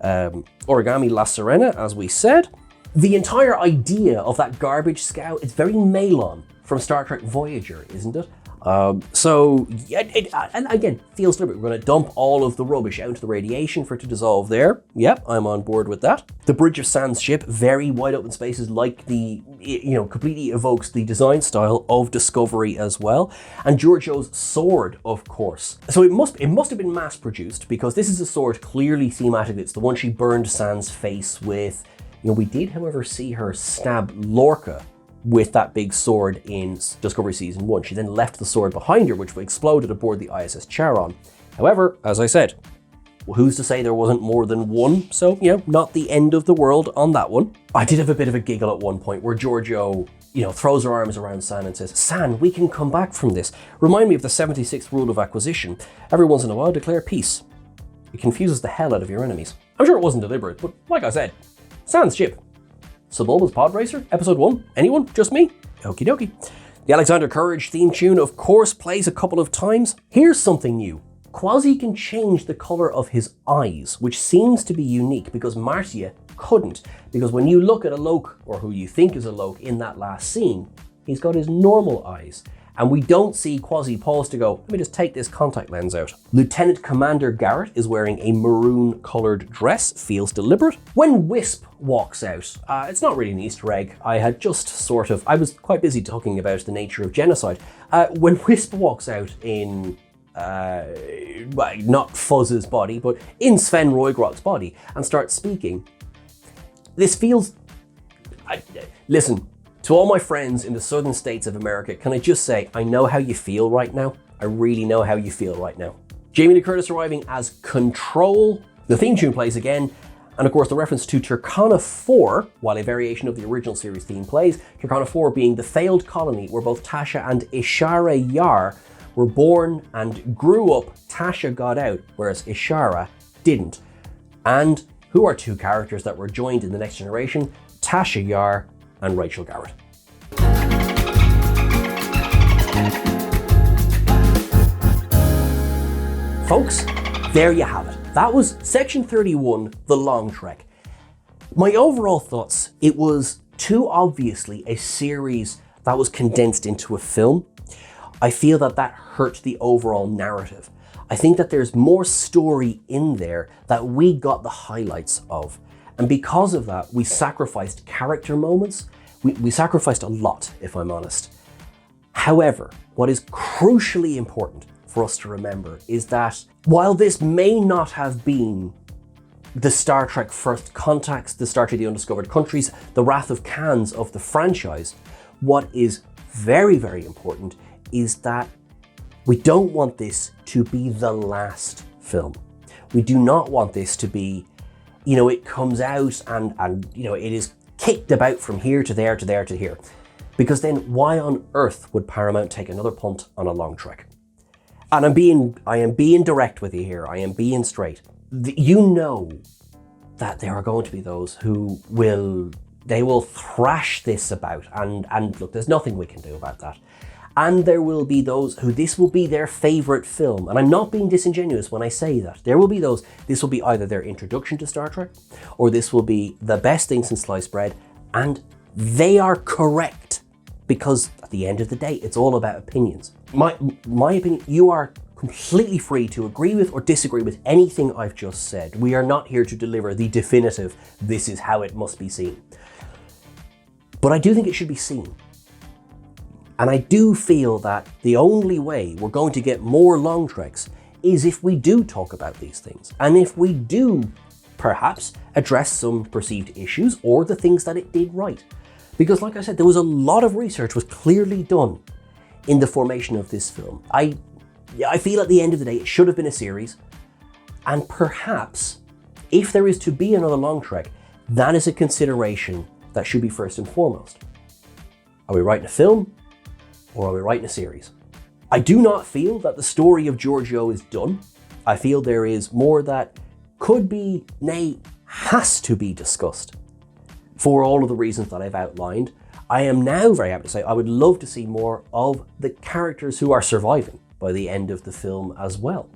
Origami La Sirena, as we said. The entire idea of that garbage scout is very Malon from Star Trek Voyager, isn't it? So, yeah, and again, feels deliberate. We're going to dump all of the rubbish out into the radiation for it to dissolve there. Yep, I'm on board with that. The Bridge of Sands ship, very wide open spaces, like the, completely evokes the design style of Discovery as well. And Giorgio's sword, of course. So it must have been mass produced, because this is a sword clearly thematic. It's the one she burned Sands' face with. We did, however, see her stab Lorca with that big sword in Discovery Season 1. She then left the sword behind her, which exploded aboard the ISS Charon. However, as I said, who's to say there wasn't more than one? So, not the end of the world on that one. I did have a bit of a giggle at one point where Giorgio, throws her arms around San and says, "San, we can come back from this. Remind me of the 76th rule of acquisition. Every once in a while, declare peace. It confuses the hell out of your enemies." I'm sure it wasn't deliberate, but like I said, San's ship. Sebulba's Pod Racer, Episode 1. Anyone? Just me? Okie dokie. The Alexander Courage theme tune, of course, plays a couple of times. Here's something new. Quasi can change the color of his eyes, which seems to be unique because Marcia couldn't. Because when you look at a Loke, or who you think is a Loke in that last scene, he's got his normal eyes. And we don't see Quasi pause to go, let me just take this contact lens out. Lieutenant Commander Garrett is wearing a maroon-colored dress, feels deliberate. When Wisp walks out, it's not really an Easter egg. I had just I was quite busy talking about the nature of genocide. When Wisp walks out in, not Fuzz's body, but in Sven Roigrot's body, and starts speaking, this feels, listen, to all my friends in the southern states of America, can I just say, I know how you feel right now. I really know how you feel right now. Jamie Lee Curtis arriving as Control. The theme tune plays again. And of course, the reference to Turkana 4, while a variation of the original series theme plays, Turkana 4 being the failed colony where both Tasha and Ishara Yar were born and grew up. Tasha got out, whereas Ishara didn't. And who are two characters that were joined in The Next Generation? Tasha Yar and Rachel Garrett. Folks, there you have it. That was Section 31, The Long Trek. My overall thoughts, it was too obviously a series that was condensed into a film. I feel that hurt the overall narrative. I think that there's more story in there that we got the highlights of. And because of that, we sacrificed character moments. We sacrificed a lot, if I'm honest. However, what is crucially important for us to remember is that while this may not have been the Star Trek First Contacts, the Star Trek The Undiscovered Countries, the Wrath of Khans of the franchise, what is very, very important is that we don't want this to be the last film. We do not want this to be, it comes out and it is kicked about from here to there to there to here. Because then why on earth would Paramount take another punt on a Long Trek? And I am being direct with you here. I am being straight. You know that there are going to be those who will thrash this about and look, there's nothing we can do about that. And there will be those who this will be their favorite film. And I'm not being disingenuous when I say that. There will be those, this will be either their introduction to Star Trek, or this will be the best thing since sliced bread. And they are correct, because at the end of the day, it's all about opinions. My opinion, you are completely free to agree with or disagree with anything I've just said. We are not here to deliver the definitive, this is how it must be seen. But I do think it should be seen. And I do feel that the only way we're going to get more long treks is if we do talk about these things. And if we do perhaps address some perceived issues or the things that it did right. Because like I said, there was a lot of research was clearly done in the formation of this film. I feel at the end of the day, it should have been a series. And perhaps if there is to be another long trek, that is a consideration that should be first and foremost. Are we writing a film or are we writing a series? I do not feel that the story of George Yeoh is done. I feel there is more that could be, nay, has to be discussed. For all of the reasons that I've outlined, I am now very happy to say I would love to see more of the characters who are surviving by the end of the film as well.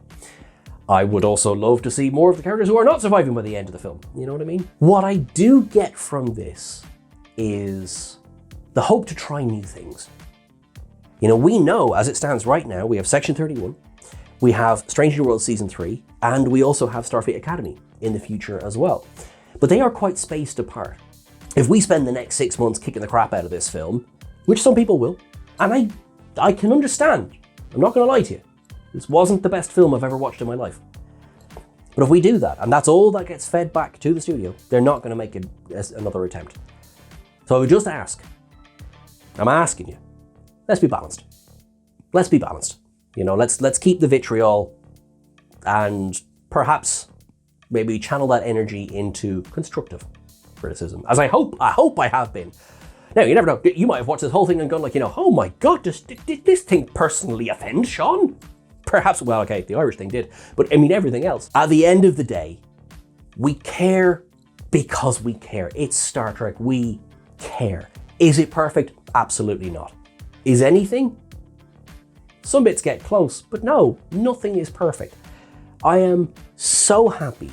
I would also love to see more of the characters who are not surviving by the end of the film. You know what I mean? What I do get from this is the hope to try new things. You know, we know as it stands right now, we have Section 31, we have Strange New Worlds Season 3, and we also have Starfleet Academy in the future as well. But they are quite spaced apart. If we spend the next 6 months kicking the crap out of this film, which some people will, and I can understand, I'm not gonna lie to you, this wasn't the best film I've ever watched in my life. But if we do that, and that's all that gets fed back to the studio, they're not gonna make another attempt. So I would just ask, I'm asking you, let's be balanced. Let's be balanced. You know, let's keep the vitriol and perhaps maybe channel that energy into constructive criticism, as I hope I have been. Now, you never know, you might have watched this whole thing and gone like, you know, oh my God, did this thing personally offend Sean? Perhaps, well, okay, the Irish thing did, but I mean everything else. At the end of the day, we care because we care. It's Star Trek, we care. Is it perfect? Absolutely not. Is anything? Some bits get close, but no, nothing is perfect. I am so happy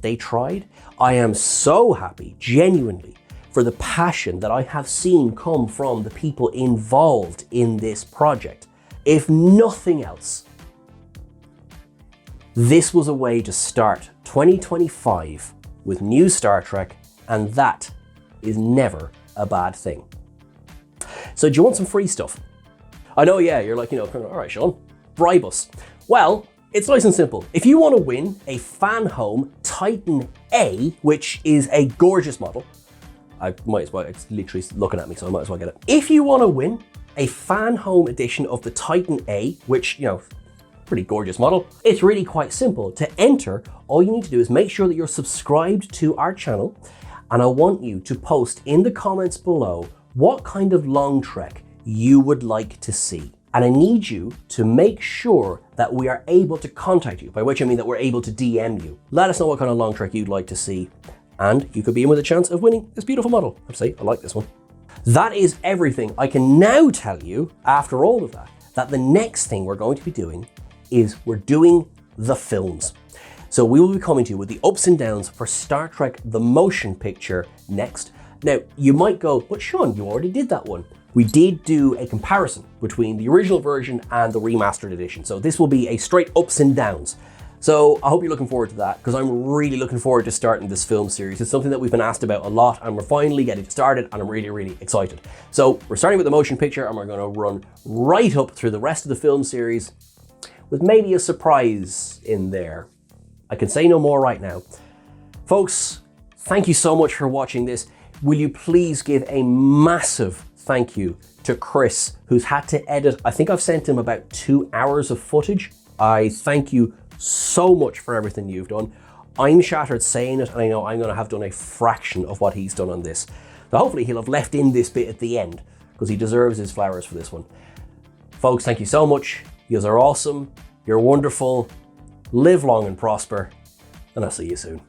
they tried. I am so happy, genuinely, for the passion that I have seen come from the people involved in this project. If nothing else, this was a way to start 2025 with new Star Trek, and that is never a bad thing. So do you want some free stuff? I know, yeah, you're like, you know, all right, Sean, bribe us. Well, it's nice and simple. If you want to win a Fan Home Titan A, which is a gorgeous model, I might as well, it's literally looking at me, so I might as well get it. If you want to win a Fan Home edition of the Titan A, which, you know, pretty gorgeous model, it's really quite simple. To enter, all you need to do is make sure that you're subscribed to our channel, and I want you to post in the comments below what kind of long trek you would like to see. And I need you to make sure that we are able to contact you, by which I mean that we're able to DM you. Let us know what kind of long trek you'd like to see, and you could be in with a chance of winning this beautiful model. I'd say, I like this one. That is everything. I can now tell you, after all of that, that the next thing we're going to be doing is we're doing the films. So we will be coming to you with the ups and downs for Star Trek The Motion Picture next. Now, you might go, but Sean, you already did that one. We did do a comparison between the original version and the remastered edition. So this will be a straight ups and downs. So I hope you're looking forward to that, because I'm really looking forward to starting this film series. It's something that we've been asked about a lot, and we're finally getting started, and I'm really, really excited. So we're starting with the motion picture, and we're going to run right up through the rest of the film series with maybe a surprise in there. I can say no more right now. Folks, thank you so much for watching this. Will you please give a massive thank you to Chris, who's had to edit. I think I've sent him about 2 hours of footage. I thank you so much for everything you've done. I'm shattered saying it, and I know I'm going to have done a fraction of what he's done on this. So hopefully he'll have left in this bit at the end, because he deserves his flowers for this one. Folks, thank you so much. You guys are awesome. You're wonderful. Live long and prosper, and I'll see you soon.